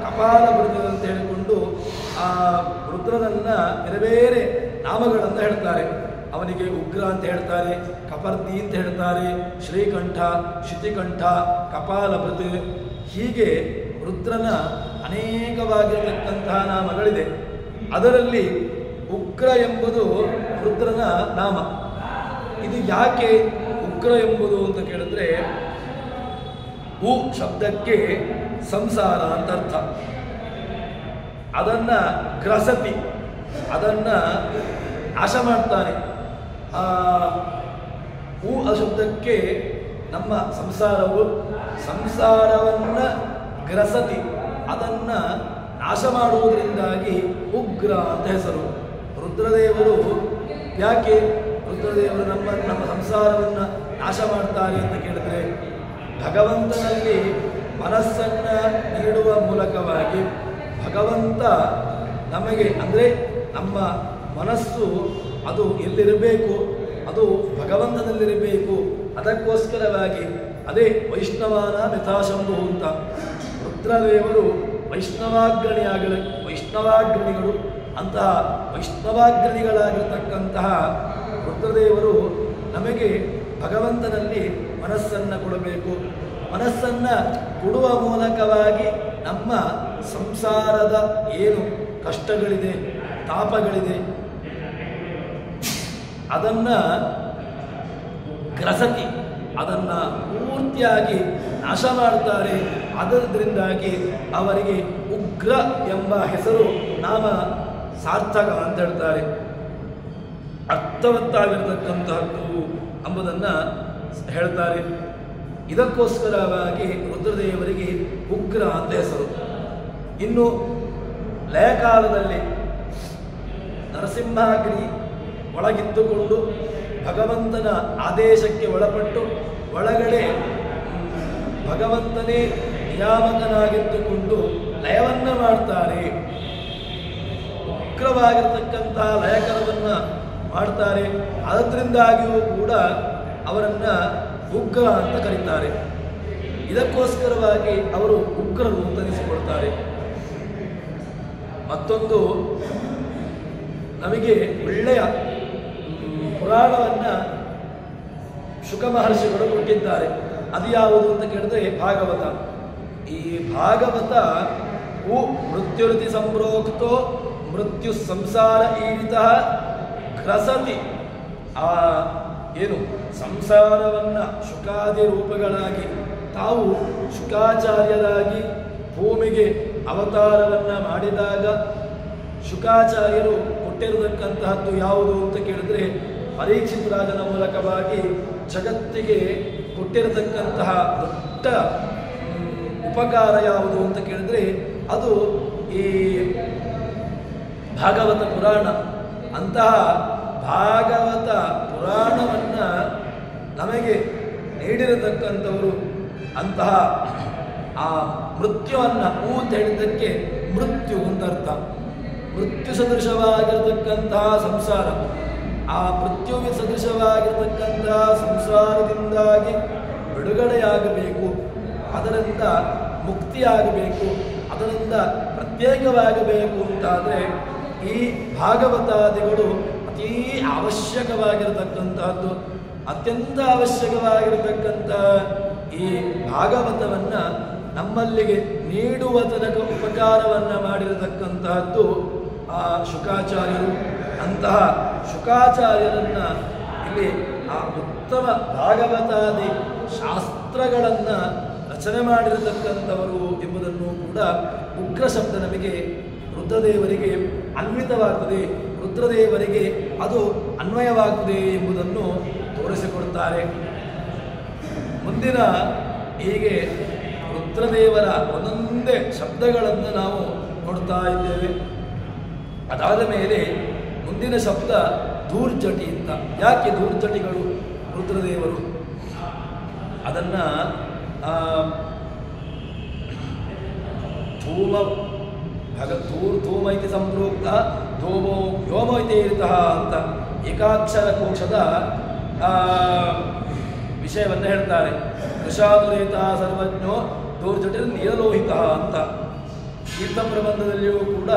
ಕಪಾಲಭೃತ್ ಅಂತ ಹೇಳಿಕೊಂಡು ಆ ರುದ್ರನನ್ನು ಬೇರೆ ಬೇರೆ ನಾಮಗಳನ್ನು ಹೇಳ್ತಾರೆ. ಅವನಿಗೆ ಉಗ್ರ ಅಂತ ಹೇಳ್ತಾರೆ, ಕಪರ್ಧಿ ಅಂತ ಹೇಳ್ತಾರೆ, ಶ್ರೀಕಂಠ, ಶಿತಿಕಂಠ, ಕಪಾಲಭೃತ್. ಹೀಗೆ ರುದ್ರನ ಅನೇಕವಾಗಿರತಕ್ಕಂತಹ ನಾಮಗಳಿದೆ. ಅದರಲ್ಲಿ ಉಗ್ರ ಎಂಬುದು ರುದ್ರನ ನಾಮ. ಇದು ಯಾಕೆ ಉಗ್ರ ಎಂಬುದು ಅಂತ ಕೇಳಿದ್ರೆ, ಉ ಶಬ್ದಕ್ಕೆ ಸಂಸಾರ ಅಂತ ಅರ್ಥ. ಅದನ್ನು ಗ್ರಸತಿ, ಅದನ್ನು ನಾಶ ಮಾಡ್ತಾನೆ. ಉ ಶಬ್ದಕ್ಕೆ ನಮ್ಮ ಸಂಸಾರವು ಸಂಸಾರವನ್ನು ಗ್ರಸತಿ, ಅದನ್ನು ನಾಶ ಮಾಡುವುದರಿಂದಾಗಿ ಉಗ್ರ ಅಂತ ಹೆಸರು. ರುದ್ರದೇವರು ಯಾಕೆ ರುದ್ರದೇವರು ನಮ್ಮ ಸಂಸಾರವನ್ನು ನಾಶ ಮಾಡ್ತಾರೆ ಅಂತ ಕೇಳಿದ್ರೆ, ಭಗವಂತನಲ್ಲಿ ಮನಸ್ಸನ್ನು ನೀಡುವ ಮೂಲಕವಾಗಿ ಭಗವಂತ ನಮಗೆ, ಅಂದರೆ ನಮ್ಮ ಮನಸ್ಸು ಅದು ಎಲ್ಲಿರಬೇಕು, ಅದು ಭಗವಂತನಲ್ಲಿರಬೇಕು. ಅದಕ್ಕೋಸ್ಕರವಾಗಿ ಅದೇ ವೈಷ್ಣವಾನ ಯಥಾಶಂಭು ಅಂತ ರುದ್ರದೇವರು ವೈಷ್ಣವಾಗ್ರಣಿಗಳು ಅಂತಹ ವೈಷ್ಣವಾಗ್ರಣಿಗಳಾಗಿರ್ತಕ್ಕಂತಹ ರುದ್ರದೇವರು ನಮಗೆ ಭಗವಂತನಲ್ಲಿ ಮನಸ್ಸನ್ನು ಕೊಡಬೇಕು. ಮನಸ್ಸನ್ನು ಕೊಡುವ ಮೂಲಕವಾಗಿ ನಮ್ಮ ಸಂಸಾರದ ಏನು ಕಷ್ಟಗಳಿದೆ, ತಾಪಗಳಿದೆ, ಅದನ್ನು ಗ್ರಸತಿ, ಅದನ್ನು ಪೂರ್ತಿಯಾಗಿ ನಾಶ ಮಾಡ್ತಾರೆ. ಅದರಿಂದಾಗಿ ಅವರಿಗೆ ಉಗ್ರ ಎಂಬ ಹೆಸರು, ನಾಮ ಸಾರ್ಥಕ ಅಂತ ಹೇಳ್ತಾರೆ. ಅರ್ಥವತ್ತಾಗಿರ್ತಕ್ಕಂತಹದ್ದು ಎಂಬುದನ್ನು ಹೇಳ್ತಾರೆ. ಇದಕ್ಕೋಸ್ಕರವಾಗಿ ರುದ್ರದೇವರಿಗೆ ಉಗ್ರ ಅಂತ ಹೆಸರು. ಇನ್ನು ಲಯಕಾಲದಲ್ಲಿ ನರಸಿಂಹಾಗ್ನಿ ಒಳಗಿದ್ದುಕೊಂಡು ಭಗವಂತನ ಆದೇಶಕ್ಕೆ ಒಳಪಟ್ಟು ಒಳಗಡೆ ಭಗವಂತನೇ ನಿಯಾಮಕನಾಗಿದ್ದುಕೊಂಡು ಲಯವನ್ನು ಮಾಡ್ತಾರೆ. ಉಗ್ರವಾಗಿರ್ತಕ್ಕಂತಹ ಲಯಕರವನ್ನು ಮಾಡ್ತಾರೆ. ಅದರಿಂದಾಗಿಯೂ ಕೂಡ ಅವರನ್ನು ಉಗ್ರ ಅಂತ ಕರೀತಾರೆ. ಇದಕ್ಕೋಸ್ಕರವಾಗಿ ಅವರು ಉಗ್ರರು ಅಂತ ಅನಿಸಿಕೊಳ್ತಾರೆ. ಮತ್ತೊಂದು ನಮಗೆ ಒಳ್ಳೆಯ ಪುರಾಣವನ್ನು ಶುಕ ಮಹರ್ಷಿಗಳು ಕೊಟ್ಟಿದ್ದಾರೆ. ಅದು ಯಾವುದು ಅಂತ ಕೇಳಿದ್ರೆ ಭಾಗವತ. ಈ ಭಾಗವತ ಮೃತ್ಯುರಿತಿ ಸಂಪ್ರೋಕ್ತೋ ಮೃತ್ಯು ಸಂಸಾರ ಈಡಿತ ಗ್ರಸತಿ. ಆ ಏನು ಸಂಸಾರವನ್ನು ಶುಕಾದಿ ರೂಪಗಳಾಗಿ ತಾವು ಶುಕಾಚಾರ್ಯರಾಗಿ ಭೂಮಿಗೆ ಅವತಾರವನ್ನು ಮಾಡಿದಾಗ ಶುಕಾಚಾರ್ಯರು ಕೊಟ್ಟಿರತಕ್ಕಂತಹದ್ದು ಯಾವುದು ಅಂತ ಕೇಳಿದ್ರೆ, ಪರೀಕ್ಷಿತ ರಾಜನ ಮೂಲಕವಾಗಿ ಜಗತ್ತಿಗೆ ಕೊಟ್ಟಿರತಕ್ಕಂತಹ ದೊಡ್ಡ ಉಪಕಾರ ಯಾವುದು ಅಂತ ಕೇಳಿದ್ರೆ ಅದು ಈ ಭಾಗವತ ಪುರಾಣ. ಅಂತಹ ಭಾಗವತ ಪುರಾಣವನ್ನು ನಮಗೆ ನೀಡಿರತಕ್ಕಂಥವರು. ಅಂತಹ ಆ ಮೃತ್ಯುವನ್ನು ಅಂತ ಹೇಳಿದ್ದಕ್ಕೆ ಮೃತ್ಯು ಅಂತ ಅರ್ಥ. ಮೃತ್ಯು ಸದೃಶವಾಗಿರತಕ್ಕಂತಹ ಸಂಸಾರ, ಆ ಮೃತ್ಯು ಸದೃಶವಾಗಿರತಕ್ಕಂತಹ ಸಂಸಾರದಿಂದಾಗಿ ಬಿಡುಗಡೆಯಾಗಬೇಕು, ಅದರಿಂದ ಮುಕ್ತಿಯಾಗಬೇಕು, ಅದರಿಂದ ಪ್ರತ್ಯೇಕವಾಗಬೇಕು ಅಂತಾದರೆ ಈ ಭಾಗವತಾದಿಗಳು ಅತೀ ಅವಶ್ಯಕವಾಗಿರತಕ್ಕಂತಹದ್ದು. ಅತ್ಯಂತ ಅವಶ್ಯಕವಾಗಿರತಕ್ಕಂಥ ಈ ಭಾಗವತವನ್ನು ನಮ್ಮಲ್ಲಿಗೆ ನೀಡುವ ತನಕ ಉಪಕಾರವನ್ನು ಮಾಡಿರತಕ್ಕಂತಹದ್ದು ಆ ಶುಕಾಚಾರ್ಯರು. ಅಂತಹ ಶುಕಾಚಾರ್ಯರನ್ನು ಇಲ್ಲಿ ಆ ಉತ್ತಮ ಭಾಗವತಾದಿ ಶಾಸ್ತ್ರಗಳನ್ನು ರಚನೆ ಮಾಡಿರತಕ್ಕಂಥವರು ಎಂಬುದನ್ನು ಕೂಡ ಉಗ್ರ ಶಬ್ದ ನಮಗೆ ರುದ್ರದೇವರಿಗೆ ಅನ್ವಿತವಾಗ್ತದೆ, ರುದ್ರದೇವರಿಗೆ ಅದು ಅನ್ವಯವಾಗ್ತದೆ ಎಂಬುದನ್ನು ತೋರಿಸಿಕೊಡ್ತಾರೆ. ಮುಂದಿನ ಹೀಗೆ ರುದ್ರದೇವರ ಒಂದೊಂದೇ ಶಬ್ದಗಳನ್ನು ನಾವು ನೋಡ್ತಾ ಇದ್ದೇವೆ. ಅದಾದ ಮೇಲೆ ಮುಂದಿನ ಶಬ್ದ ಧೂರ್ಜಟಿ ಅಂತ. ಯಾಕೆ ಧೂರ್ಜಟಿಗಳು ರುದ್ರದೇವರು? ಅದನ್ನು ಧೂಮ ಇತಿ ಸಂಪ್ರೋಕ್ತ ಧೂಮೋ ವ್ಯೋಮ ಇತಿ ಇರ್ತಃ ಅಂತ ಏಕಾಕ್ಷರ ಕೋಶದ ವಿಷಯವನ್ನು ಹೇಳ್ತಾರೆ. ಕೃಷಾನುರೇತ ಸರ್ವಜ್ಞೋ ಧೂರ್ಜಟಿರ್ ನೀಲಲೋಹಿತ ಅಂತ. ತೀರ್ಥ ಪ್ರಬಂಧದಲ್ಲಿಯೂ ಕೂಡ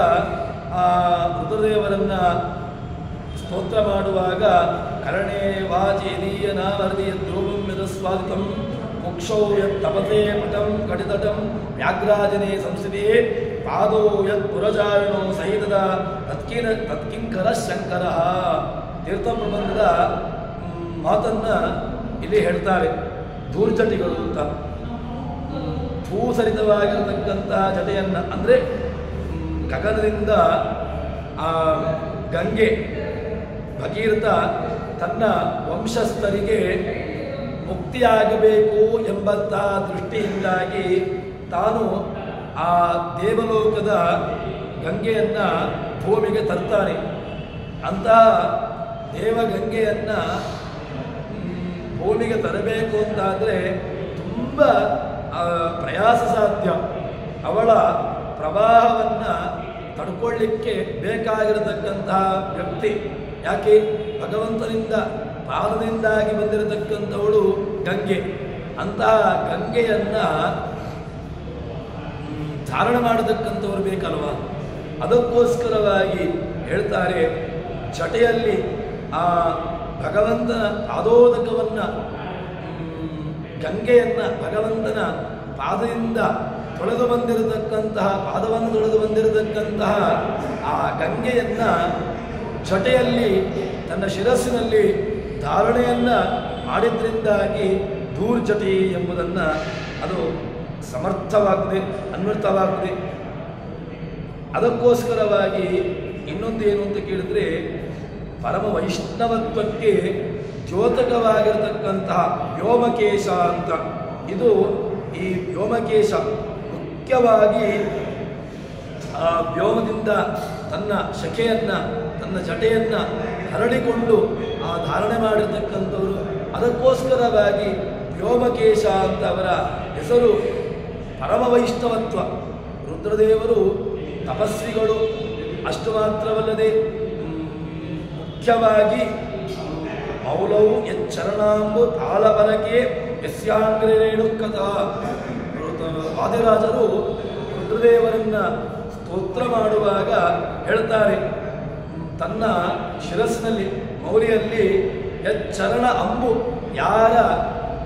ರುದ್ರದೇವರನ್ನು ಸ್ತೋತ್ರ ಮಾಡುವಾಗ ಕರ್ಣೇ ವಾಚಿ ನೀಯನ ವರದಿ ಧ್ರುವಂ ಯದಸ್ವಾದಿತಂ ಮೋಕ್ಷೋ ಯತ್ ತಪಸೇ ಪಟಂ ಕಟಿತಟಂ ವ್ಯಾಘ್ರಾಜನೆ ಸಂಸ್ಥಿತೇ ಪಾದೋ ಯತ್ ಪುರಜಾರಿಣೋ ಸಹಿತದ ತತ್ಕಿಂಕರ ಶಂಕರ. ತೀರ್ಥ ಪ್ರಬಂಧದ ಮಾತನ್ನು ಇಲ್ಲಿ ಹೇಳ್ತಾರೆ. ಧೂರ್ಜಟಿಗಳು ಅಂತ ಭೂಸರಿತವಾಗಿರತಕ್ಕಂತಹ ಜಟೆಯನ್ನು, ಅಂದರೆ ಗಗನದಿಂದ ಆ ಗಂಗೆ ಭಗೀರಥ ತನ್ನ ವಂಶಸ್ಥರಿಗೆ ಮುಕ್ತಿಯಾಗಬೇಕು ಎಂಬಂತಹ ದೃಷ್ಟಿಯಿಂದಾಗಿ ತಾನು ಆ ದೇವಲೋಕದ ಗಂಗೆಯನ್ನು ಭೂಮಿಗೆ ತರ್ತಾನೆ. ಅಂತಹ ದೇವಗಂಗೆಯನ್ನು ಭೂಮಿಗೆ ತರಬೇಕು ಅಂತಾದರೆ ತುಂಬ ಪ್ರಯಾಸ ಸಾಧ್ಯ. ಅವಳ ಪ್ರವಾಹವನ್ನು ತಡ್ಕೊಳ್ಳಿಕ್ಕೆ ಬೇಕಾಗಿರತಕ್ಕಂತಹ ವ್ಯಕ್ತಿ ಯಾಕೆ? ಭಗವಂತನಿಂದ ಪಾದದಿಂದಾಗಿ ಬಂದಿರತಕ್ಕಂಥವಳು ಗಂಗೆ. ಅಂತಹ ಗಂಗೆಯನ್ನು ಧಾರಣ ಮಾಡತಕ್ಕಂಥವ್ರು ಬೇಕಲ್ವ? ಅದಕ್ಕೋಸ್ಕರವಾಗಿ ಹೇಳ್ತಾರೆ, ಜಟೆಯಲ್ಲಿ ಆ ಭಗವಂತನ ಪಾದೋದಕವನ್ನು, ಗಂಗೆಯನ್ನು ಭಗವಂತನ ಪಾದದಿಂದ ತೊಳೆದು ಬಂದಿರತಕ್ಕಂತಹ, ಪಾದವನ್ನು ತೊಳೆದು ಬಂದಿರತಕ್ಕಂತಹ ಆ ಗಂಗೆಯನ್ನು ಜಟೆಯಲ್ಲಿ ತನ್ನ ಶಿರಸ್ಸಿನಲ್ಲಿ ಧಾರಣೆಯನ್ನು ಮಾಡಿದ್ರಿಂದಾಗಿ ಧೂರ್ಜಟಿ ಎಂಬುದನ್ನು ಅದು ಸಮರ್ಥವಾಗಿದೆ, ಅನ್ವರ್ಥವಾಗಿದೆ. ಅದಕ್ಕೋಸ್ಕರವಾಗಿ ಇನ್ನೊಂದು ಏನು ಅಂತ ಕೇಳಿದರೆ, ಪರಮ ವೈಷ್ಣವತ್ವಕ್ಕೆ ದ್ಯೋತಕವಾಗಿರತಕ್ಕಂತಹ ವ್ಯೋಮಕೇಶ ಅಂತ. ಇದು ಈ ವ್ಯೋಮಕೇಶ ಮುಖ್ಯವಾಗಿ ಆ ವ್ಯೋಮದಿಂದ ತನ್ನ ಶಖೆಯನ್ನು, ತನ್ನ ಜಟೆಯನ್ನು ಹರಡಿಕೊಂಡು ಆ ಧಾರಣೆ ಮಾಡಿರ್ತಕ್ಕಂಥವರು. ಅದಕ್ಕೋಸ್ಕರವಾಗಿ ವ್ಯೋಮಕೇಶ ಅಂತ ಅವರ ಹೆಸರು. ಪರಮ ವೈಷ್ಣವತ್ವ. ರುದ್ರದೇವರು ತಪಸ್ವಿಗಳು. ಅಷ್ಟು ಮಾತ್ರವಲ್ಲದೆ ಮುಖ್ಯವಾಗಿ ಮೌಲವು ಎಚ್ಚರಣಾಂಬು ತಾಳಬಲಕೆ ಯಸ್ಯಾಂಗ್ರೇಣು ಕಥಾ. ವಾದಿರಾಜರು ರುದ್ರದೇವರನ್ನು ಸ್ತೋತ್ರ ಮಾಡುವಾಗ ಹೇಳ್ತಾರೆ, ತನ್ನ ಶಿರಸ್ಸಿನಲ್ಲಿ ಮೌಲಿಯಲ್ಲಿ ಎಚ್ಚರಣ ಅಂಬು, ಯಾರ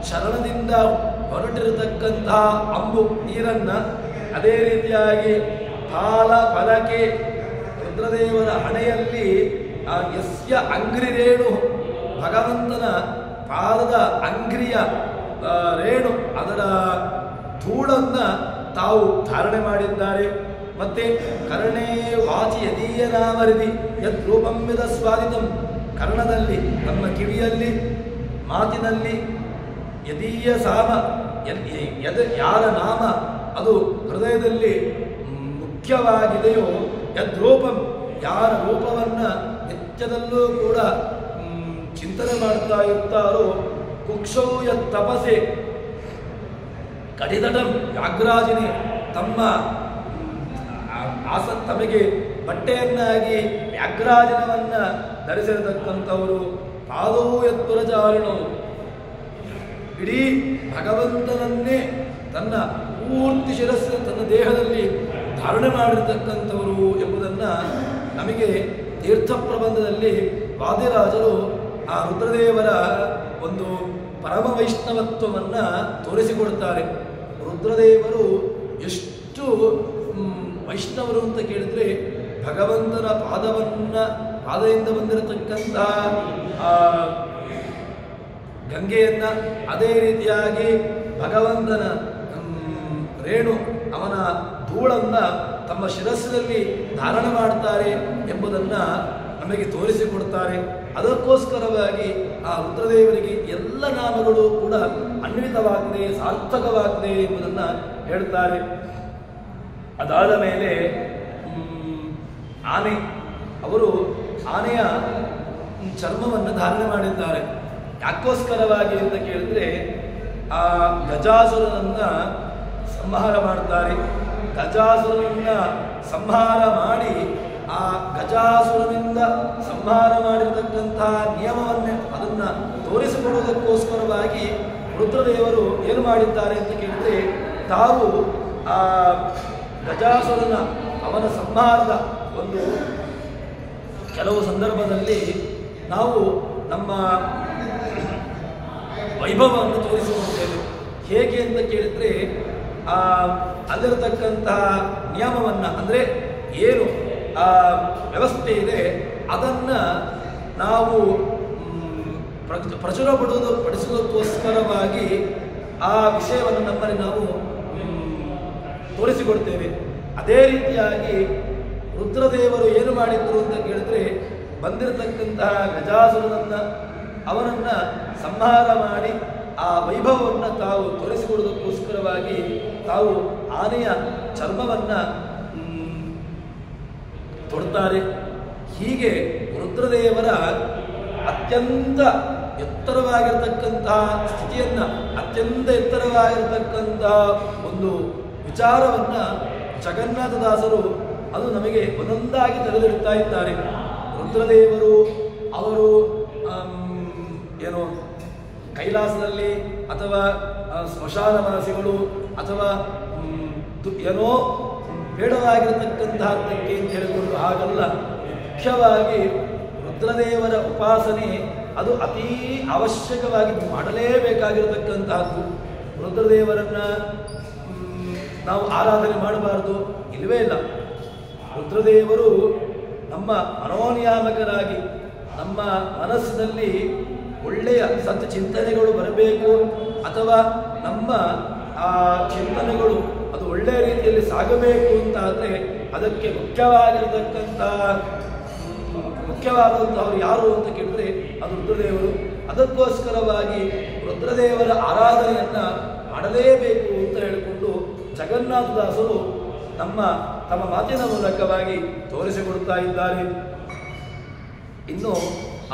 ಚರಣದಿಂದ ಹೊರಟಿರತಕ್ಕಂತಹ ಅಂಬು ನೀರನ್ನು, ಅದೇ ರೀತಿಯಾಗಿ ಕಾಲ ಫಲಕೆ ರುದ್ರದೇವರ ಹಣೆಯಲ್ಲಿ ಆ ಯಸ್ಯ ಅಂಗ್ರಿ ರೇಣು, ಭಗವಂತನ ಪಾದದ ಅಂಗ್ರಿಯ ರೇಣು, ಅದರ ಧೂಳನ್ನು ತಾವು ಧಾರಣೆ ಮಾಡಿದ್ದಾರೆ. ಮತ್ತೆ ಕರ್ಣೇ ವಾಚಿ ಯದೀಯ ನಾಮರಿದಿ ಯತ್ ರೂಪಂವಿದ ಸ್ವಾದಿತಂ, ಕರ್ಣದಲ್ಲಿ ನಮ್ಮ ಕಿವಿಯಲ್ಲಿ, ಮಾತಿನಲ್ಲಿ ಯದೀಯ ಸಾಮ, ಯಾರ ನಾಮ ಅದು ಹೃದಯದಲ್ಲಿ ಮುಖ್ಯವಾಗಿದೆಯೋ, ಯದ್ರೂಪಂ, ಯಾರ ರೂಪವನ್ನು ನಿತ್ಯದಲ್ಲೂ ಕೂಡ ಚಿಂತನೆ ಮಾಡ್ತಾ ಇರ್ತಾರೋ, ಕುಕ್ಷೌ ಯತ್ ತಪಸೆ ಕಡಿದಟಂ ವ್ಯಾಘ್ರಾಜಿನಿ, ತಮ್ಮ ತಮಗೆ ಬಟ್ಟೆಯನ್ನಾಗಿ ವ್ಯಾಘ್ರಾಜನವನ್ನು ಧರಿಸಿರತಕ್ಕಂಥವರು. ಪಾದವು ಯತ್ಪುರಚಾರಿಣು, ಇಡೀ ಭಗವಂತನನ್ನೇ ತನ್ನ ಪೂರ್ತಿ ಶಿರಸ್ಸು ತನ್ನ ದೇಹದಲ್ಲಿ ಧಾರಣೆ ಮಾಡಿರ್ತಕ್ಕಂಥವರು ಎಂಬುದನ್ನು ನಮಗೆ ತೀರ್ಥ ಪ್ರಬಂಧದಲ್ಲಿ ವಾದಿರಾಜರು ಆ ರುದ್ರದೇವರ ಒಂದು ಪರಮ ವೈಷ್ಣವತ್ವವನ್ನು ತೋರಿಸಿಕೊಡ್ತಾರೆ. ರುದ್ರದೇವರು ಎಷ್ಟು ವೈಷ್ಣವರು ಅಂತ ಕೇಳಿದರೆ, ಭಗವಂತನ ಪಾದದಿಂದ ಬಂದಿರತಕ್ಕಂಥ ಗಂಗೆಯನ್ನು, ಅದೇ ರೀತಿಯಾಗಿ ಭಗವಂತನ ರೇಣು, ಅವನ ಧೂಳನ್ನು ತಮ್ಮ ಶಿರಸ್ಸಿನಲ್ಲಿ ಧಾರಣೆ ಮಾಡ್ತಾರೆ ಎಂಬುದನ್ನು ನಮಗೆ ತೋರಿಸಿಕೊಡ್ತಾರೆ. ಅದಕ್ಕೋಸ್ಕರವಾಗಿ ಆ ರುದ್ರದೇವರಿಗೆ ಎಲ್ಲ ನಾಮಗಳು ಕೂಡ ಅನ್ವಿತವಾಗಿದೆ, ಸಾರ್ಥಕವಾಗಿದೆ ಎಂಬುದನ್ನು ಹೇಳ್ತಾರೆ. ಅದಾದ ಮೇಲೆ ಆನೆ, ಅವರು ಆನೆಯ ಚರ್ಮವನ್ನು ಧಾರಣೆ ಮಾಡಿದ್ದಾರೆ. ಯಾಕೋಸ್ಕರವಾಗಿ ಅಂತ ಕೇಳಿದ್ರೆ, ಆ ಗಜಾಸುರನನ್ನು ಸಂಹಾರ ಮಾಡ್ತಾರೆ. ಗಜಾಸುರನನ್ನು ಸಂಹಾರ ಮಾಡಿ, ಆ ಗಜಾಸುರನಿಂದ ಸಂಹಾರ ಮಾಡಿರತಕ್ಕಂತಹ ನಿಯಮವನ್ನೇ ಅದನ್ನು ತೋರಿಸಿಕೊಡುವುದಕ್ಕೋಸ್ಕರವಾಗಿ ರುದ್ರದೇವರು ಏನು ಮಾಡಿದ್ದಾರೆ ಅಂತ ಕೇಳಿದರೆ, ತಾವು ಆ ಗಜಾಸುರನ ಅವನ ಸಂಹಾರದ ಒಂದು ಕೆಲವು ಸಂದರ್ಭದಲ್ಲಿ ನಾವು ನಮ್ಮ ವೈಭವವನ್ನು ತೋರಿಸಿಕೊಡ್ತೇವೆ. ಹೇಗೆ ಅಂತ ಕೇಳಿದರೆ, ಅಲ್ಲಿರತಕ್ಕಂತಹ ನಿಯಮವನ್ನು, ಅಂದರೆ ಏನು ವ್ಯವಸ್ಥೆ ಇದೆ ಅದನ್ನು ನಾವು ಪ್ರಚುರಪಡಿಸುವುದಕ್ಕೋಸ್ಕರವಾಗಿ ಆ ವಿಷಯವನ್ನು ನಮ್ಮಲ್ಲಿ ನಾವು ತೋರಿಸಿಕೊಡ್ತೇವೆ. ಅದೇ ರೀತಿಯಾಗಿ ರುದ್ರದೇವರು ಏನು ಮಾಡಿದ್ರು ಅಂತ ಕೇಳಿದ್ರೆ, ಬಂದಿರತಕ್ಕಂತಹ ಗಜಾಸುರನನ್ನು ಅವನನ್ನು ಸಂಹಾರ ಮಾಡಿ ಆ ವೈಭವವನ್ನು ತಾವು ತೋರಿಸಿಕೊಡುವುದಕ್ಕೋಸ್ಕರವಾಗಿ ತಾವು ಆನೆಯ ಚರ್ಮವನ್ನು ತೊಡ್ತಾರೆ. ಹೀಗೆ ರುದ್ರದೇವರ ಅತ್ಯಂತ ಎತ್ತರವಾಗಿರತಕ್ಕಂತಹ ಸ್ಥಿತಿಯನ್ನು, ಅತ್ಯಂತ ಎತ್ತರವಾಗಿರತಕ್ಕಂತಹ ಒಂದು ವಿಚಾರವನ್ನು ಜಗನ್ನಾಥದಾಸರು ಅದು ನಮಗೆ ಒಂದೊಂದಾಗಿ ತೆರೆದಿಡ್ತಾ ಇದ್ದಾರೆ. ರುದ್ರದೇವರು ಅವರು ಏನು ಕೈಲಾಸದಲ್ಲಿ ಅಥವಾ ಸ್ಮಶಾನವಾಸಿಗಳು ಅಥವಾ ಏನೋ ಬೇಡವಾಗಿರತಕ್ಕಂತಹದ್ದಕ್ಕೆ ಅಂತ ಹೇಳಿಕೊಂಡು ಹಾಗಲ್ಲ. ಮುಖ್ಯವಾಗಿ ರುದ್ರದೇವರ ಉಪಾಸನೆ ಅದು ಅತೀ ಅವಶ್ಯಕವಾಗಿ ಮಾಡಲೇಬೇಕಾಗಿರತಕ್ಕಂತಹದ್ದು. ರುದ್ರದೇವರನ್ನ ನಾವು ಆರಾಧನೆ ಮಾಡಬಾರದು, ಇಲ್ಲವೇ ಇಲ್ಲ. ರುದ್ರದೇವರು ನಮ್ಮ ಮನೋನಿಯಾಮಕರಾಗಿ ನಮ್ಮ ಮನಸ್ಸಿನಲ್ಲಿ ಒಳ್ಳೆಯ ಸತ್ ಚಿಂತನೆಗಳು ಬರಬೇಕು, ಅಥವಾ ನಮ್ಮ ಆ ಚಿಂತನೆಗಳು ಅದು ಒಳ್ಳೆಯ ರೀತಿಯಲ್ಲಿ ಸಾಗಬೇಕು ಅಂತಾದರೆ ಅದಕ್ಕೆ ಮುಖ್ಯವಾದಂಥವ್ರು ಯಾರು ಅಂತ ಕೇಳಿದ್ರೆ ಅದು ರುದ್ರದೇವರು. ಅದಕ್ಕೋಸ್ಕರವಾಗಿ ರುದ್ರದೇವರ ಆರಾಧನೆಯನ್ನು ಮಾಡಲೇಬೇಕು ಅಂತ ಹೇಳಿಕೊಂಡು ಜಗನ್ನಾಥದಾಸರು ತಮ್ಮ ಮಾತಿನ ಮೂಲಕವಾಗಿ ತೋರಿಸಿಕೊಡುತ್ತಾ ಇದ್ದಾರೆ. ಇನ್ನು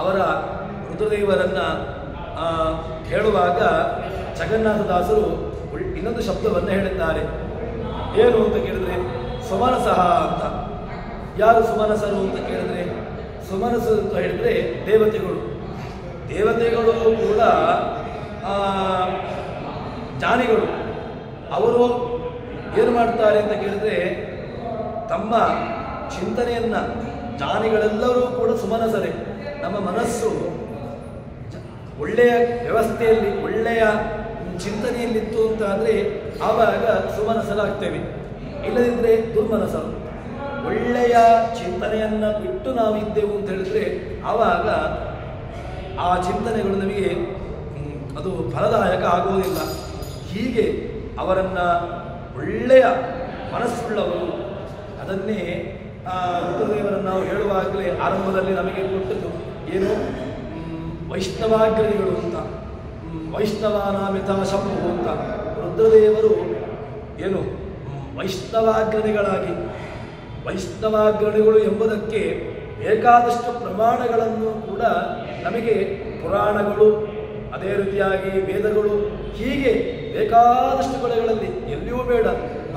ಅವರ ರುದ್ರದೇವರನ್ನು ಹೇಳುವಾಗ ಜಗನ್ನಾಥದಾಸರು ಇನ್ನೊಂದು ಶಬ್ದವನ್ನು ಹೇಳಿದ್ದಾರೆ. ಏನು ಅಂತ ಕೇಳಿದ್ರೆ ಸುಮನಸಃ ಅಂತ. ಯಾರು ಸುಮನಸರು ಅಂತ ಕೇಳಿದ್ರೆ, ಸುಮನಸರು ಅಂತ ಹೇಳಿದ್ರೆ ದೇವತೆಗಳು ಕೂಡ ಜ್ಞಾನಿಗಳು. ಅವರು ಏನು ಮಾಡ್ತಾರೆ ಅಂತ ಕೇಳಿದ್ರೆ ತಮ್ಮ ಚಿಂತನೆಯನ್ನು, ಜ್ಞಾನಿಗಳೆಲ್ಲರೂ ಕೂಡ ಸುಮನಸರೇ. ನಮ್ಮ ಮನಸ್ಸು ಒಳ್ಳೆಯ ವ್ಯವಸ್ಥೆಯಲ್ಲಿ ಒಳ್ಳೆಯ ಚಿಂತನೆಯಲ್ಲಿತ್ತು ಅಂತಾದರೆ ಆವಾಗ ಸುಮನಸರಾಗ್ತೇವೆ, ಇಲ್ಲದಿದ್ದರೆ ದುರ್ಮನಸರು. ಒಳ್ಳೆಯ ಚಿಂತನೆಯನ್ನು ಬಿಟ್ಟು ನಾವಿದ್ದೆವು ಅಂತ ಹೇಳಿದ್ರೆ ಆವಾಗ ಆ ಚಿಂತನೆಗಳು ನಮಗೆ ಅದು ಫಲದಾಯಕ ಆಗುವುದಿಲ್ಲ. ಹೀಗೆ ಅವರನ್ನು ಒಳ್ಳೆಯ ಮನಸ್ಸುಳ್ಳವರು, ಅದನ್ನೇ ರುದ್ರದೇವರನ್ನು ನಾವು ಹೇಳುವಾಗಲೇ ಆರಂಭದಲ್ಲಿ ನಮಗೆ ಕೊಟ್ಟದ್ದು ಏನು, ವೈಷ್ಣವಾಗ್ರಣಿಗಳು ಅಂತ. ವೈಷ್ಣವಾನಾಮಿತಾ ಶಂಭು ಅಂತ. ರುದ್ರದೇವರು ಏನು ವೈಷ್ಣವಾಗ್ರಣಿಗಳು ಎಂಬುದಕ್ಕೆ ಬೇಕಾದಷ್ಟು ಪ್ರಮಾಣಗಳನ್ನು ಕೂಡ ನಮಗೆ ಪುರಾಣಗಳು, ಅದೇ ರೀತಿಯಾಗಿ ವೇದಗಳು, ಹೀಗೆ ಬೇಕಾದಷ್ಟು ಕಡೆಗಳಲ್ಲಿ ಎಲ್ಲಿಯೂ ಬೇಡ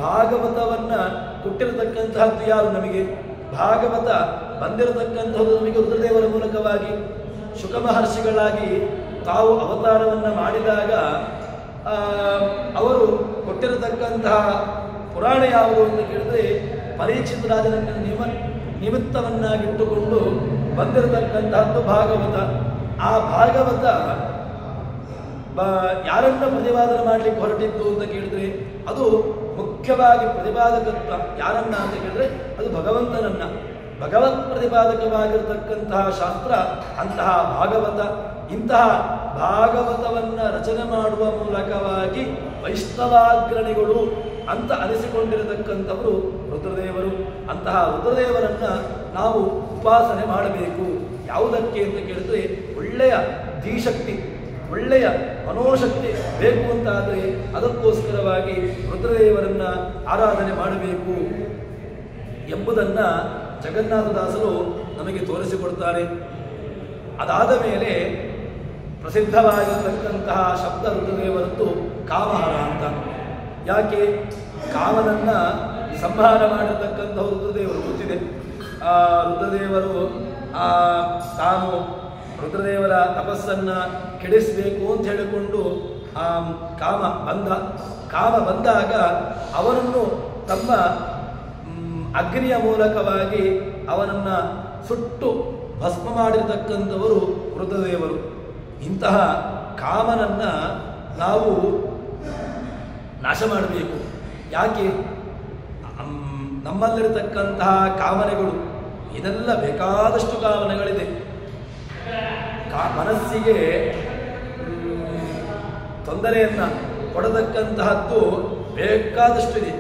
ಭಾಗವತವನ್ನು ಕೊಟ್ಟಿರತಕ್ಕಂತಹದ್ದು ಯಾರು ನಮಗೆ? ಭಾಗವತ ಬಂದಿರತಕ್ಕಂಥದ್ದು ನಮಗೆ ರುದ್ರದೇವರ ಮೂಲಕವಾಗಿ. ಶುಕ ಮಹರ್ಷಿಗಳಾಗಿ ತಾವು ಅವತಾರವನ್ನು ಮಾಡಿದಾಗ ಅವರು ಕೊಟ್ಟಿರತಕ್ಕಂತಹ ಪುರಾಣ ಯಾವುದು ಅಂತ ಕೇಳಿದ್ರೆ ಪರೀಕ್ಷಿತ ರಾಜನನ್ನು ನಿಮಿತ್ತವನ್ನಾಗಿಟ್ಟುಕೊಂಡು ಬಂದಿರತಕ್ಕಂತಹದ್ದು ಭಾಗವತ. ಆ ಭಾಗವತ ಯಾರನ್ನ ಪ್ರತಿಪಾದನೆ ಮಾಡಲಿಕ್ಕೆ ಹೊರಟಿದ್ದು ಅಂತ ಕೇಳಿದ್ರೆ ಅದು ಮುಖ್ಯವಾಗಿ ಪ್ರತಿಪಾದಕತ್ವ ಯಾರನ್ನ ಅಂತ ಕೇಳಿದ್ರೆ ಅದು ಭಗವಂತನನ್ನ. ಭಗವತ್ ಪ್ರತಿಪಾದಕವಾಗಿರತಕ್ಕಂತಹ ಶಾಸ್ತ್ರ ಅಂತಹ ಭಾಗವತ. ಇಂತಹ ಭಾಗವತವನ್ನು ರಚನೆ ಮಾಡುವ ಮೂಲಕವಾಗಿ ವೈಷ್ಣವಾಗ್ರಣಿಗಳು ಅಂತ ಅನಿಸಿಕೊಂಡಿರತಕ್ಕಂಥವರು ರುದ್ರದೇವರು. ಅಂತಹ ರುದ್ರದೇವರನ್ನು ನಾವು ಉಪಾಸನೆ ಮಾಡಬೇಕು. ಯಾವುದಕ್ಕೆ ಅಂತ ಕೇಳಿದ್ರೆ ಒಳ್ಳೆಯ ಧೀಶಕ್ತಿ, ಒಳ್ಳೆಯ ಮನೋಶಕ್ತಿ ಬೇಕು ಅಂತಾದರೆ ಅದಕ್ಕೋಸ್ಕರವಾಗಿ ರುದ್ರದೇವರನ್ನು ಆರಾಧನೆ ಮಾಡಬೇಕು ಎಂಬುದನ್ನು ಜಗನ್ನಾಥದಾಸರು ನಮಗೆ ತೋರಿಸಿಕೊಡ್ತಾರೆ. ಅದಾದ ಮೇಲೆ ಪ್ರಸಿದ್ಧವಾಗಿರತಕ್ಕಂತಹ ಶಬ್ದ ರುದ್ರದೇವರದ್ದು ಕಾಮಹರ ಅಂತ. ಯಾಕೆ? ಕಾಮನನ್ನು ಸಂಹಾರ ಮಾಡಿರ್ತಕ್ಕಂತಹ ರುದ್ರದೇವರು ಗೊತ್ತಿದೆ. ರುದ್ರದೇವರು ತಾನು ರುದ್ರದೇವರ ತಪಸ್ಸನ್ನು ಕೆಡಿಸಬೇಕು ಅಂತ ಹೇಳಿಕೊಂಡು ಕಾಮ ಬಂದಾಗ ಅವನನ್ನು ತಮ್ಮ ಅಗ್ನಿಯ ಮೂಲಕವಾಗಿ ಅವನನ್ನು ಸುಟ್ಟು ಭಸ್ಮ ಮಾಡಿರತಕ್ಕಂಥವರು ರುದ್ರದೇವರು. ಇಂತಹ ಕಾಮನನ್ನು ನಾವು ನಾಶ ಮಾಡಬೇಕು. ಯಾಕೆ? ನಮ್ಮಲ್ಲಿರತಕ್ಕಂತಹ ಕಾಮನೆಗಳು, ಇದೆಲ್ಲ ಬೇಕಾದಷ್ಟು ಕಾಮನೆಗಳಿದೆ. ಮನಸ್ಸಿಗೆ ತೊಂದರೆಯನ್ನು ಕೊಡತಕ್ಕಂತಹದ್ದು ಬೇಕಾದಷ್ಟು ಇದೆ.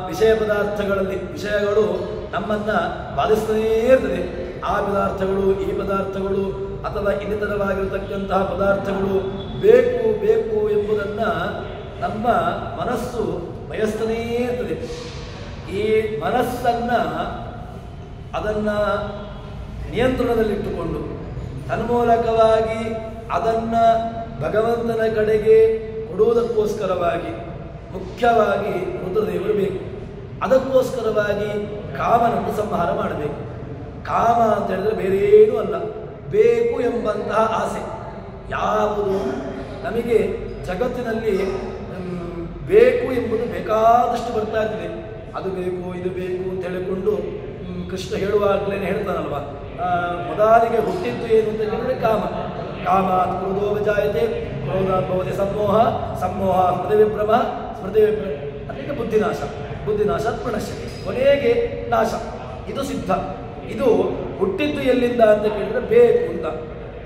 ವಿಷಯ ಪದಾರ್ಥಗಳಲ್ಲಿ ವಿಷಯಗಳು ನಮ್ಮನ್ನು ಬಾಧಿಸ್ತಲೇ ಇರ್ತದೆ. ಆ ಪದಾರ್ಥಗಳು, ಈ ಪದಾರ್ಥಗಳು ಅಥವಾ ಇನ್ನಿತರವಾಗಿರತಕ್ಕಂತಹ ಪದಾರ್ಥಗಳು ಬೇಕು ಬೇಕು ಎಂಬುದನ್ನು ನಮ್ಮ ಮನಸ್ಸು ಬಯಸ್ತನೇ ಇರ್ತದೆ. ಈ ಮನಸ್ಸನ್ನು ಅದನ್ನು ನಿಯಂತ್ರಣದಲ್ಲಿಟ್ಟುಕೊಂಡು ತನ್ಮೂಲಕವಾಗಿ ಅದನ್ನು ಭಗವಂತನ ಕಡೆಗೆ ಕೊಡುವುದಕ್ಕೋಸ್ಕರವಾಗಿ ಮುಖ್ಯವಾಗಿ ರುದ್ರದೇವರು ಬೇಕು. ಅದಕ್ಕೋಸ್ಕರವಾಗಿ ಕಾಮನನ್ನು ಸಂಹಾರ ಮಾಡಬೇಕು. ಕಾಮ ಅಂತ ಹೇಳಿದ್ರೆ ಬೇರೆ ಏನೂ ಅಲ್ಲ, ಬೇಕು ಎಂಬಂತಹ ಆಸೆ. ಯಾವುದು ನಮಗೆ ಜಗತ್ತಿನಲ್ಲಿ ಬೇಕು ಎಂಬುದು ಬೇಕಾದಷ್ಟು ಬರ್ತಾ ಇರ್ತದೆ. ಅದು ಬೇಕು ಇದು ಬೇಕು ಅಂತ ಹೇಳಿಕೊಂಡು ಕೃಷ್ಣ ಹೇಳುವಾಗಲೇ ಹೇಳ್ತಾನಲ್ವ, ಮೊದಲಿಗೆ ಹುಟ್ಟಿದ್ದು ಏನು ಅಂತ ಹೇಳಿದ್ರೆ ಕಾಮ. ಕಾಮಾತ್ ಕ್ರೋಧೋ ವಿಜಾಯತೆ, ಕ್ರೋಧಾತ್ ಭವತಿ ಸಂಮೋಹ, ಸಂಮೋಹ ಸ್ಮೃತಿ ವಿಭ್ರಮ, ಸ್ಮೃತಿ ವಿಭ್ರಮ ಅದಕ್ಕೆ ಬುದ್ಧಿನಾಶ, ಬುದ್ಧಿನಾಶಾತ್ ಪ್ರಣಶ್ಯತೆ, ಕೊನೆಗೆ ನಾಶ. ಇದು ಸಿದ್ಧ. ಇದು ಹುಟ್ಟಿದ್ದು ಎಲ್ಲಿಂದ ಅಂತ ಕೇಳಿದ್ರೆ ಬೇಕು ಅಂತ.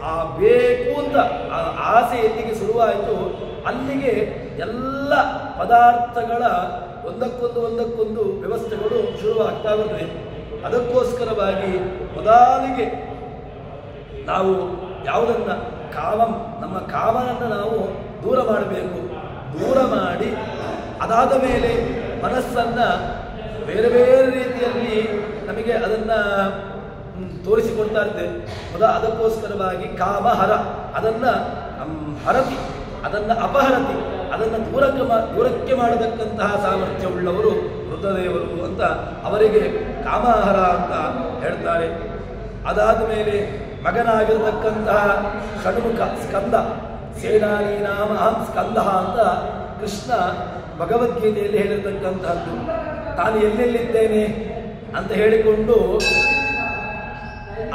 ಆ ಬೇಕು ಅಂತ ಆ ಆಸೆ ಎಲ್ಲಿಗೆ ಶುರುವಾಯಿತು ಅಲ್ಲಿಗೆ ಎಲ್ಲ ಪದಾರ್ಥಗಳ ಒಂದಕ್ಕೊಂದು ವ್ಯವಸ್ಥೆಗಳು ಶುರುವಾಗ್ತಾ ಬರ್ತದೆ. ಅದಕ್ಕೋಸ್ಕರವಾಗಿ ಮೊದಲಿಗೆ ನಾವು ಯಾವುದನ್ನು ನಮ್ಮ ಕಾಮನನ್ನು ನಾವು ದೂರ ಮಾಡಬೇಕು. ದೂರ ಮಾಡಿ ಅದಾದ ಮೇಲೆ ಮನಸ್ಸನ್ನು ಬೇರೆ ಬೇರೆ ರೀತಿಯಲ್ಲಿ ನಮಗೆ ಅದನ್ನು ತೋರಿಸಿಕೊಡ್ತಾ ಇದ್ದೆ. ಅದಕ್ಕೋಸ್ಕರವಾಗಿ ಕಾಮಹರ, ಅದನ್ನು ಹರತಿ, ಅದನ್ನು ಅಪಹರತಿ, ಅದನ್ನು ದೂರಕ್ಕೆ ಮಾಡತಕ್ಕಂತಹ ಸಾಮರ್ಥ್ಯವುಳ್ಳವರು ರುದ್ರದೇವರು ಅಂತ ಅವರಿಗೆ ಕಾಮಹರ ಅಂತ ಹೇಳ್ತಾರೆ. ಅದಾದ ಮೇಲೆ ಮಗನಾಗಿರತಕ್ಕಂತಹ ಷಣ್ಮುಖ ಸ್ಕಂದ, ಸೇನಾನಿ ನಾಮ ಅಹಂ ಸ್ಕಂದ ಅಂತ ಕೃಷ್ಣ ಭಗವದ್ಗೀತೆಯಲ್ಲಿ ಹೇಳಿರ್ತಕ್ಕಂತಹದ್ದು. ತಾನು ಎಲ್ಲೆಲ್ಲಿದ್ದೇನೆ ಅಂತ ಹೇಳಿಕೊಂಡು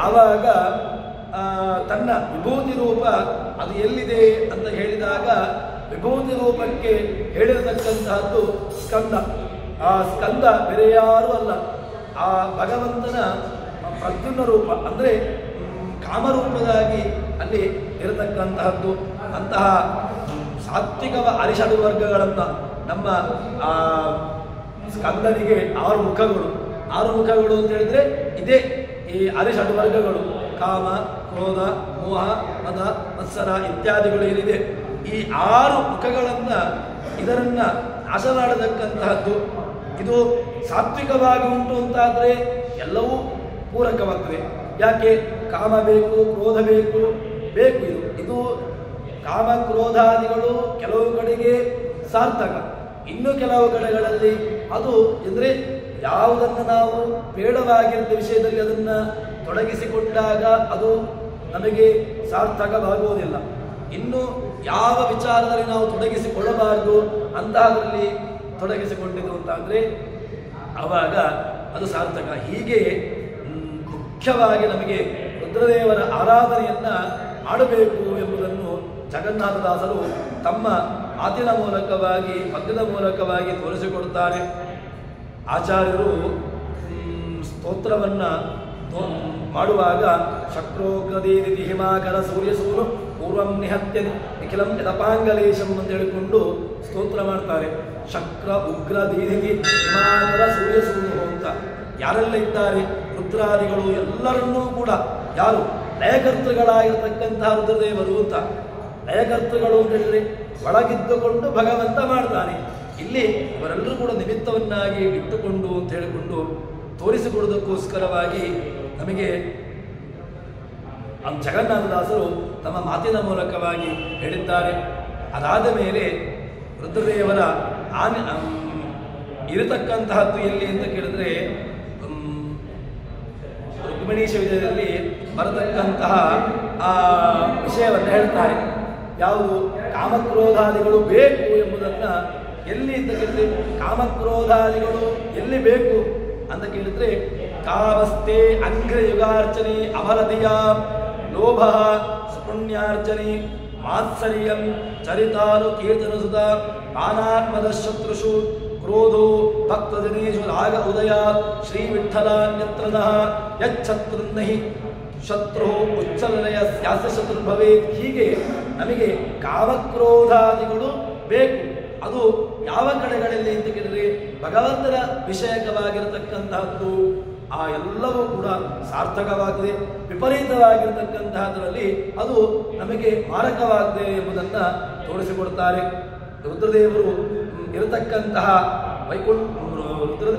ಆವಾಗ ತನ್ನ ವಿಭೂತಿ ರೂಪ ಅದು ಎಲ್ಲಿದೆ ಅಂತ ಹೇಳಿದಾಗ ವಿಭೂತಿ ರೂಪಕ್ಕೆ ಹೇಳಿರತಕ್ಕಂತಹದ್ದು ಸ್ಕಂದ. ಆ ಸ್ಕಂದ ಬೇರೆ ಯಾರೂ ಅಲ್ಲ, ಆ ಭಗವಂತನ ಪ್ರದ್ಯುಮ್ನ ರೂಪ, ಅಂದರೆ ಕಾಮರೂಪದಾಗಿ ಅಲ್ಲಿ ಇರತಕ್ಕಂತಹದ್ದು. ಅಂತಹ ಸಾತ್ವಿಕವ ಅರಿಷಡ್ ವರ್ಗಗಳನ್ನು ನಮ್ಮ ಸ್ಕಂದನಿಗೆ 6 ಮುಖಗಳು. 6 ಮುಖಗಳು ಅಂತ ಹೇಳಿದ್ರೆ ಇದೇ ಈ ಅರಿಷಡ್ ವರ್ಗಗಳು, ಕಾಮ, ಕ್ರೋಧ, ಮೋಹ, ಮದ, ಮತ್ಸರ ಇತ್ಯಾದಿಗಳು ಏನಿದೆ ಈ 6 ಮುಖಗಳನ್ನು ಇದರನ್ನು ನಾಶ ಮಾಡತಕ್ಕಂತಹದ್ದು. ಇದು ಸಾತ್ವಿಕವಾಗಿ ಉಂಟು ಅಂತಾದರೆ ಎಲ್ಲವೂ ಪೂರಕವಾಗ್ತದೆ. ಯಾಕೆ? ಕಾಮ ಬೇಕು, ಕ್ರೋಧ ಬೇಕು, ಇದು ಕಾಮ ಕ್ರೋಧಾದಿಗಳು ಕೆಲವು ಕಡೆಗೆ ಸಾರ್ಥಕ, ಇನ್ನು ಕೆಲವು ಕಡೆಗಳಲ್ಲಿ ಅದು ಅಂದರೆ ಯಾವುದನ್ನು ನಾವು ಬೇಡವಾಗಿದ್ದ ವಿಷಯದಲ್ಲಿ ಅದನ್ನು ತೊಡಗಿಸಿಕೊಂಡಾಗ ಅದು ನಮಗೆ ಸಾರ್ಥಕವಾಗುವುದಿಲ್ಲ. ಇನ್ನು ಯಾವ ವಿಚಾರದಲ್ಲಿ ನಾವು ತೊಡಗಿಸಿಕೊಳ್ಳಬಾರದು ಅಂತಹದರಲ್ಲಿ ತೊಡಗಿಸಿಕೊಂಡಿದ್ದು ಅಂತಾದರೆ ಆವಾಗ ಅದು ಸಾರ್ಥಕ. ಹೀಗೆ ಮುಖ್ಯವಾಗಿ ನಮಗೆ ರುದ್ರದೇವರ ಆರಾಧನೆಯನ್ನು ಮಾಡಬೇಕು ಎಂಬುದನ್ನು ಜಗನ್ನಾಥದಾಸರು ತಮ್ಮ ಮಾತಿನ ಮೂಲಕವಾಗಿ ಪದ್ಯದ ಮೂಲಕವಾಗಿ ತೋರಿಸಿಕೊಡುತ್ತಾರೆ. ಆಚಾರ್ಯರು ಸ್ತೋತ್ರವನ್ನು ಮಾಡುವಾಗ ಶಕ್ರೋಗ್ರದೀದಿ ಹಿಮಾಕರ ಸೂರ್ಯಸೂರು ಪೂರ್ವಂ ನಿಹತ್ಯ ನಿಖಿಲಂ ಯದಪಾಂಗಲೇಶಂ ಅಂತ ಹೇಳಿಕೊಂಡು ಸ್ತೋತ್ರ ಮಾಡ್ತಾರೆ. ಶಕ್ರ ಉಗ್ರ ದೀದಿಗಿ ಹಿಮಾಕರ ಸೂರ್ಯಸೂರು ಅಂತ ಯಾರೆಲ್ಲ ಇದ್ದಾರೆ ರುದ್ರಾದಿಗಳು ಎಲ್ಲರನ್ನೂ ಕೂಡ ಯಾರು ಲಯಕರ್ತೃಗಳಾಗಿರ್ತಕ್ಕಂತಹ ರುದ್ರದೇವರು ಅಂತ. ಲಯಕರ್ತೃಗಳು ಅಂತ ಹೇಳಿದ್ರೆ ಒಳಗಿದ್ದುಕೊಂಡು ಭಗವಂತ ಮಾಡ್ತಾನೆ. ಇಲ್ಲಿ ಇವರೆಲ್ಲರೂ ಕೂಡ ನಿಮಿತ್ತವನ್ನಾಗಿ ಇಟ್ಟುಕೊಂಡು ಅಂತ ಹೇಳಿಕೊಂಡು ತೋರಿಸಿಕೊಡುವುದಕ್ಕೋಸ್ಕರವಾಗಿ ನಮಗೆ ಜಗನ್ನಾಥದಾಸರು ತಮ್ಮ ಮಾತಿನ ಮೂಲಕವಾಗಿ ಹೇಳಿದ್ದಾರೆ. ಅದಾದ ಮೇಲೆ ರುದ್ರದೇವರ ಇರತಕ್ಕಂತಹದ್ದು ಎಲ್ಲಿ ಅಂತ ಕೇಳಿದ್ರೆ ರುಕ್ಮಿಣೀಶ ವಿಜಯದಲ್ಲಿ ಬರತಕ್ಕಂತಹ ಆ ವಿಷಯವನ್ನು ಹೇಳ್ತಾರೆ. ಯಾವುದು? ಕಾಮಕ್ರೋಧಾದಿಗಳು ಬೇಕು ಎಂಬುದನ್ನು ಎಲ್ಲಿ ಅಂತ ಕೇಳಿದ್ರೆ ಕಾಮಕ್ರೋಧಾದಿಗಳು ಎಲ್ಲಿ ಬೇಕು ಅಂತ ಕೇಳಿದ್ರೆ ಕಾಮಸ್ತೆ ಅಂಗ್ರಯುಗಾರ್ಚನೆ ಅಭರದಿಯ ಲೋಭ ಸುಪುಣ್ಯಾರ್ಚನೆ ಮಾತ್ಸರ್ಯಂ ಚರಿತಾನು ಕೀರ್ತನ ಸುಧಾ ಪಾನಾತ್ಮದ ಶತ್ರುಷು ಕ್ರೋಧೋ ಭಕ್ತಜನೇಶು ರಾಗ ಉದಯ ಶ್ರೀ ವಿಠ್ಠಲಾನ್ಯತ್ರನಃ ಯಚ್ಛತ್ರುನ್ನಹಿ ಶತ್ರು ಉಚ್ಚಲನಯ ಸ್ಯಾಸ ಶತ್ರು ಭವೇತ್. ಹೀಗೆ ನಮಗೆ ಕಾಮಕ್ರೋಧಾದಿಗಳು ಬೇಕು. ಅದು ಯಾವ ಕಡೆಗಳಲ್ಲಿ ಅಂತ ಕೇಳಿದ್ರೆ ಭಗವಂತನ ವಿಷಯಕವಾಗಿರತಕ್ಕಂತಹದ್ದು. ಆ ಎಲ್ಲವೂ ಕೂಡ ಸಾರ್ಥಕವಾಗಿದೆ. ವಿಪರೀತವಾಗಿರತಕ್ಕಂತಹದರಲ್ಲಿ ಅದು ನಮಗೆ ಮಾರಕವಾಗಿದೆ ಎಂಬುದನ್ನು ತೋರಿಸಿಕೊಡ್ತಾರೆ. ರುದ್ರದೇವರು ಇರತಕ್ಕಂತಹ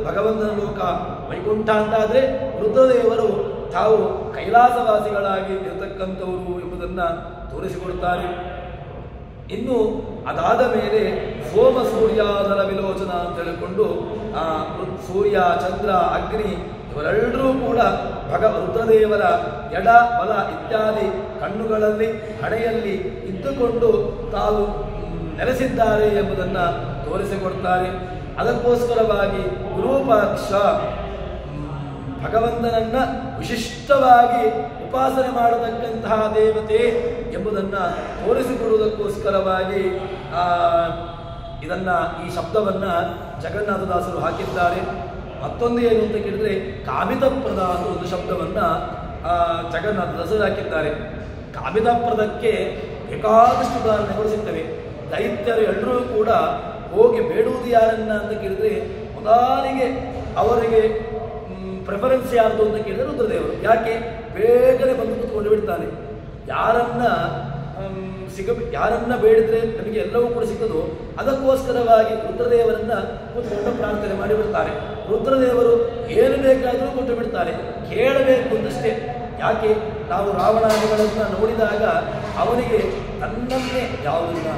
ಭಗವಂತನ ಲೋಕ ವೈಕುಂಠ ಅಂತಾದರೆ ರುದ್ರದೇವರು ತಾವು ಕೈಲಾಸವಾಸಿಗಳಾಗಿ ಇರತಕ್ಕಂಥವರು ಎಂಬುದನ್ನು ತೋರಿಸಿಕೊಡ್ತಾರೆ. ಇನ್ನು ಅದಾದ ಮೇಲೆ ಸೋಮ ಸೂರ್ಯಾದರ ವಿಲೋಚನ ಅಂತ ಹೇಳಿಕೊಂಡು ಸೂರ್ಯ ಚಂದ್ರ ಅಗ್ನಿ ಇವರೆಲ್ಲರೂ ಕೂಡ ರುದ್ರದೇವರ ಎಡ ಬಲ ಇತ್ಯಾದಿ ಕಣ್ಣುಗಳಲ್ಲಿ ಹಣೆಯಲ್ಲಿ ಇದ್ದುಕೊಂಡು ತಾವು ನೆಲೆಸಿದ್ದಾರೆ ಎಂಬುದನ್ನು ತೋರಿಸಿಕೊಡ್ತಾರೆ. ಅದಕ್ಕೋಸ್ಕರವಾಗಿ ವಿರೂಪಾಕ್ಷ ಭಗವಂತನನ್ನ ವಿಶಿಷ್ಟವಾಗಿ ಉಪಾಸನೆ ಮಾಡತಕ್ಕಂತಹ ದೇವತೆ ಎಂಬುದನ್ನು ತೋರಿಸಿಕೊಡುವುದಕ್ಕೋಸ್ಕರವಾಗಿ ಈ ಶಬ್ದವನ್ನು ಜಗನ್ನಾಥದಾಸರು ಹಾಕಿದ್ದಾರೆ. ಮತ್ತೊಂದು ಏನು ಅಂತ ಕೇಳಿದ್ರೆ ಕಾಮಿತಪ್ರದ ಅಂತ ಒಂದು ಶಬ್ದವನ್ನು ಜಗನ್ನಾಥದಾಸರು ಹಾಕಿದ್ದಾರೆ. ಕಾಮಿತಪ್ರದಕ್ಕೆ ಬೇಕಾದಷ್ಟು ಉದಾಹರಣೆಗಳು ಸಿಗ್ತವೆ. ದೈತ್ಯರು ಎಲ್ಲರೂ ಕೂಡ ಹೋಗಿ ಬೇಡುವುದು ಯಾರನ್ನ ಅಂತ ಕೇಳಿದ್ರೆ ಮೊದಲಿಗೆ ಅವರಿಗೆ ಪ್ರಿಫರೆನ್ಸ್ ಯಾರ್ದು ಅಂತ ಕೇಳಿದ್ರೆ ರುದ್ರದೇವರು. ಯಾಕೆ? ಬೇಗನೆ ಬಂದು ಕೂತ್ಕೊಂಡು ಬಿಡ್ತಾನೆ. ಯಾರನ್ನ ಬೇಡಿದ್ರೆ ನಮಗೆ ಎಲ್ಲವೂ ಕೂಡ ಸಿಕ್ಕದು. ಅದಕ್ಕೋಸ್ಕರವಾಗಿ ರುದ್ರದೇವರನ್ನ ಕೂತ್ಕೊಂಡು ಪ್ರಾರ್ಥನೆ ಮಾಡಿಬಿಡ್ತಾರೆ. ರುದ್ರದೇವರು ಏನು ಬೇಕಾದರೂ ಕೊಟ್ಟು ಬಿಡ್ತಾರೆ, ಕೇಳಬೇಕು ಅಂತಷ್ಟೇ. ಯಾಕೆ? ನಾವು ರಾವಣಾದಿಗಳನ್ನು ನೋಡಿದಾಗ ಅವನಿಗೆ ತನ್ನನ್ನೇ ಯಾವುದನ್ನ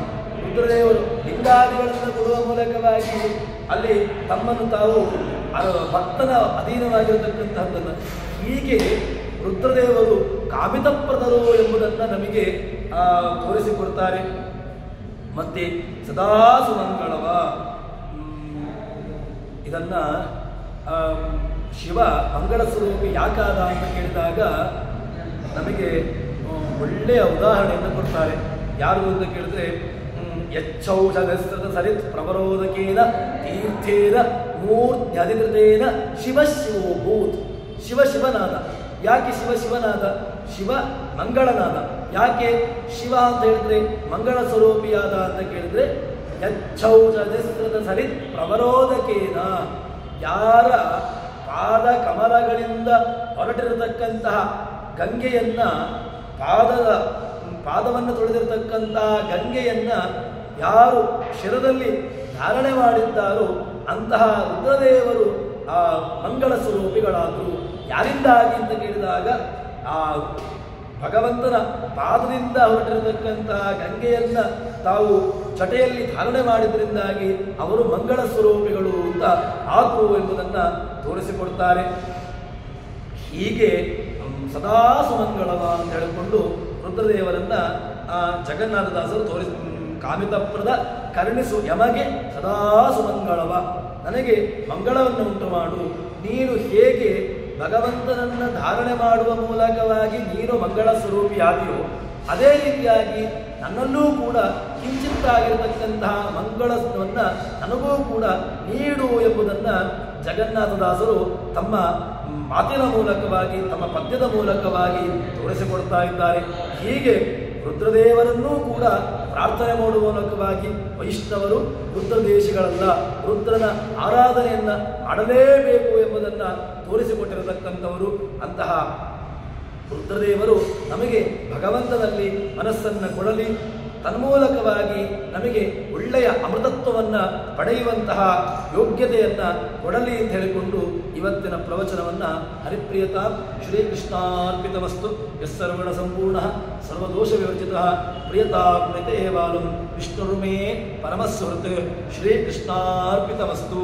ರುದ್ರದೇವರು ಲಿಂಗಾದಿಗಳನ್ನು ಕೊಡುವ ಮೂಲಕವಾಗಿ ಅಲ್ಲಿ ತಮ್ಮನ್ನು ತಾವು ಭಕ್ತನ ಅಧೀನವಾಗಿರತಕ್ಕಂತಹದ್ದನ್ನು ಹೀಗೆ ರುದ್ರದೇವರು ಕಾಮಿತಪ್ರದರು ಎಂಬುದನ್ನು ನಮಗೆ ತೋರಿಸಿಕೊಡ್ತಾರೆ. ಮತ್ತೆ ಸದಾ ಸುಮಂಗಳವ ಇದನ್ನ ಶಿವ ಮಂಗಳ ಸ್ವರೂಪಿ ಯಾಕಾದ ಅಂತ ಕೇಳಿದಾಗ ನಮಗೆ ಒಳ್ಳೆಯ ಉದಾಹರಣೆಯನ್ನು ಕೊಡ್ತಾರೆ. ಯಾರು ಅಂತ ಕೇಳಿದ್ರೆ ಯಚ್ಚೌಷಧಸ್ರದ ಸರಿತ್ ಪ್ರವರೋಧಕೇನ ತೀರ್ಥೇನ ಮೂರ್ತ್ಯಧಿಕೃತೇನ ಶಿವಶಿವೋಭೂತ್. ಶಿವನಾದ. ಯಾಕೆ ಶಿವನಾದ? ಶಿವ ಮಂಗಳನಾದ. ಯಾಕೆ ಶಿವ ಅಂತ ಹೇಳಿದ್ರೆ ಮಂಗಳ ಸ್ವರೂಪಿಯಾದ ಅಂತ ಕೇಳಿದ್ರೆ ಯಚ್ಚೌಷಧಸ್ರದ ಸರಿತ್ ಪ್ರವರೋಧಕೇನ ಯಾರ ಪಾದ ಕಮಲಗಳಿಂದ ಹೊರಟಿರತಕ್ಕಂತಹ ಗಂಗೆಯನ್ನ ಪಾದವನ್ನು ತೊಳೆದಿರತಕ್ಕಂತಹ ಗಂಗೆಯನ್ನ ಯಾರು ಶಿರದಲ್ಲಿ ಧಾರಣೆ ಮಾಡಿದ್ದಾರೋ ಅಂತಹ ರುದ್ರದೇವರು ಆ ಮಂಗಳ ಸ್ವರೂಪಿಗಳಾದರು. ಯಾರಿಂದಾಗಿ ಅಂತ ಕೇಳಿದಾಗ ಆ ಭಗವಂತನ ಪಾದದಿಂದ ಹೊರಟಿರತಕ್ಕಂತಹ ಗಂಗೆಯನ್ನ ತಾವು ಚಟೆಯಲ್ಲಿ ಧಾರಣೆ ಮಾಡಿದ್ರಿಂದಾಗಿ ಅವರು ಮಂಗಳ ಸ್ವರೂಪಿಗಳು ಅಂತ ಆದರು ಎಂಬುದನ್ನು ತೋರಿಸಿಕೊಡ್ತಾರೆ. ಹೀಗೆ ಸದಾ ಸುಮಂಗಳವ ಅಂತ ಹೇಳಿಕೊಂಡು ರುದ್ರದೇವರನ್ನ ಜಗನ್ನಾಥದಾಸರು ಕಾಮಿತಪ್ರದ ಕರುಣಿಸು ಯಮಗೆ ಸದಾ ಸುಮಂಗಳವ, ನನಗೆ ಮಂಗಳವನ್ನು ಉಂಟು ಮಾಡು. ನೀನು ಹೇಗೆ ಭಗವಂತನನ್ನ ಧಾರಣೆ ಮಾಡುವ ಮೂಲಕವಾಗಿ ನೀನು ಮಂಗಳ ಸ್ವರೂಪಿಯಾಗಿಯೋ ಅದೇ ರೀತಿಯಾಗಿ ನನ್ನಲ್ಲೂ ಕೂಡ ಕಿಂಚಿತ್ತಾಗಿರತಕ್ಕಂತಹ ಮಂಗಳವನ್ನು ನನಗೂ ಕೂಡ ನೀಡು ಎಂಬುದನ್ನು ಜಗನ್ನಾಥದಾಸರು ತಮ್ಮ ಮಾತಿನ ಮೂಲಕವಾಗಿ ತಮ್ಮ ಪದ್ಯದ ಮೂಲಕವಾಗಿ ತೋರಿಸಿಕೊಡ್ತಾ ಇದ್ದಾರೆ. ಹೀಗೆ ರುದ್ರದೇವರನ್ನೂ ಕೂಡ ಪ್ರಾರ್ಥನೆ ಮಾಡುವ ಮೂಲಕವಾಗಿ ವೈಷ್ಣವರು ರುದ್ರದೇಶಿಗಳಲ್ಲ, ರುದ್ರನ ಆರಾಧನೆಯನ್ನು ಮಾಡಲೇಬೇಕು ಎಂಬುದನ್ನು ತೋರಿಸಿಕೊಟ್ಟಿರತಕ್ಕಂಥವರು. ಅಂತಹ ರುದ್ರದೇವರು ನಮಗೆ ಭಗವಂತನಲ್ಲಿ ಮನಸ್ಸನ್ನು ಕೊಡಲಿ, ತನ್ಮೂಲಕವಾಗಿ ನಮಗೆ ಒಳ್ಳೆಯ ಅಮೃತತ್ವವನ್ನು ಪಡೆಯುವಂತಹ ಯೋಗ್ಯತೆಯನ್ನು ಕೊಡಲಿ ಅಂತ ಹೇಳಿಕೊಂಡು ಇವತ್ತಿನ ಪ್ರವಚನವನ್ನು ಹರಿಪ್ರಿಯತಾ ಶ್ರೀಕೃಷ್ಣಾರ್ಪಿತಮಸ್ತು. ಯಸ್ಸರ್ವಣ ಸಂಪೂರ್ಣ ಸರ್ವದೋಷ ವಿವರ್ಜಿತ ಪ್ರಿಯತಾ ಪ್ರೀತೇ ಬಾಲಂ ವಿಷ್ಣುರ್ಮೇ ಪರಮಸ್ವೃತ್. ಶ್ರೀಕೃಷ್ಣಾರ್ಪಿತಮಸ್ತು.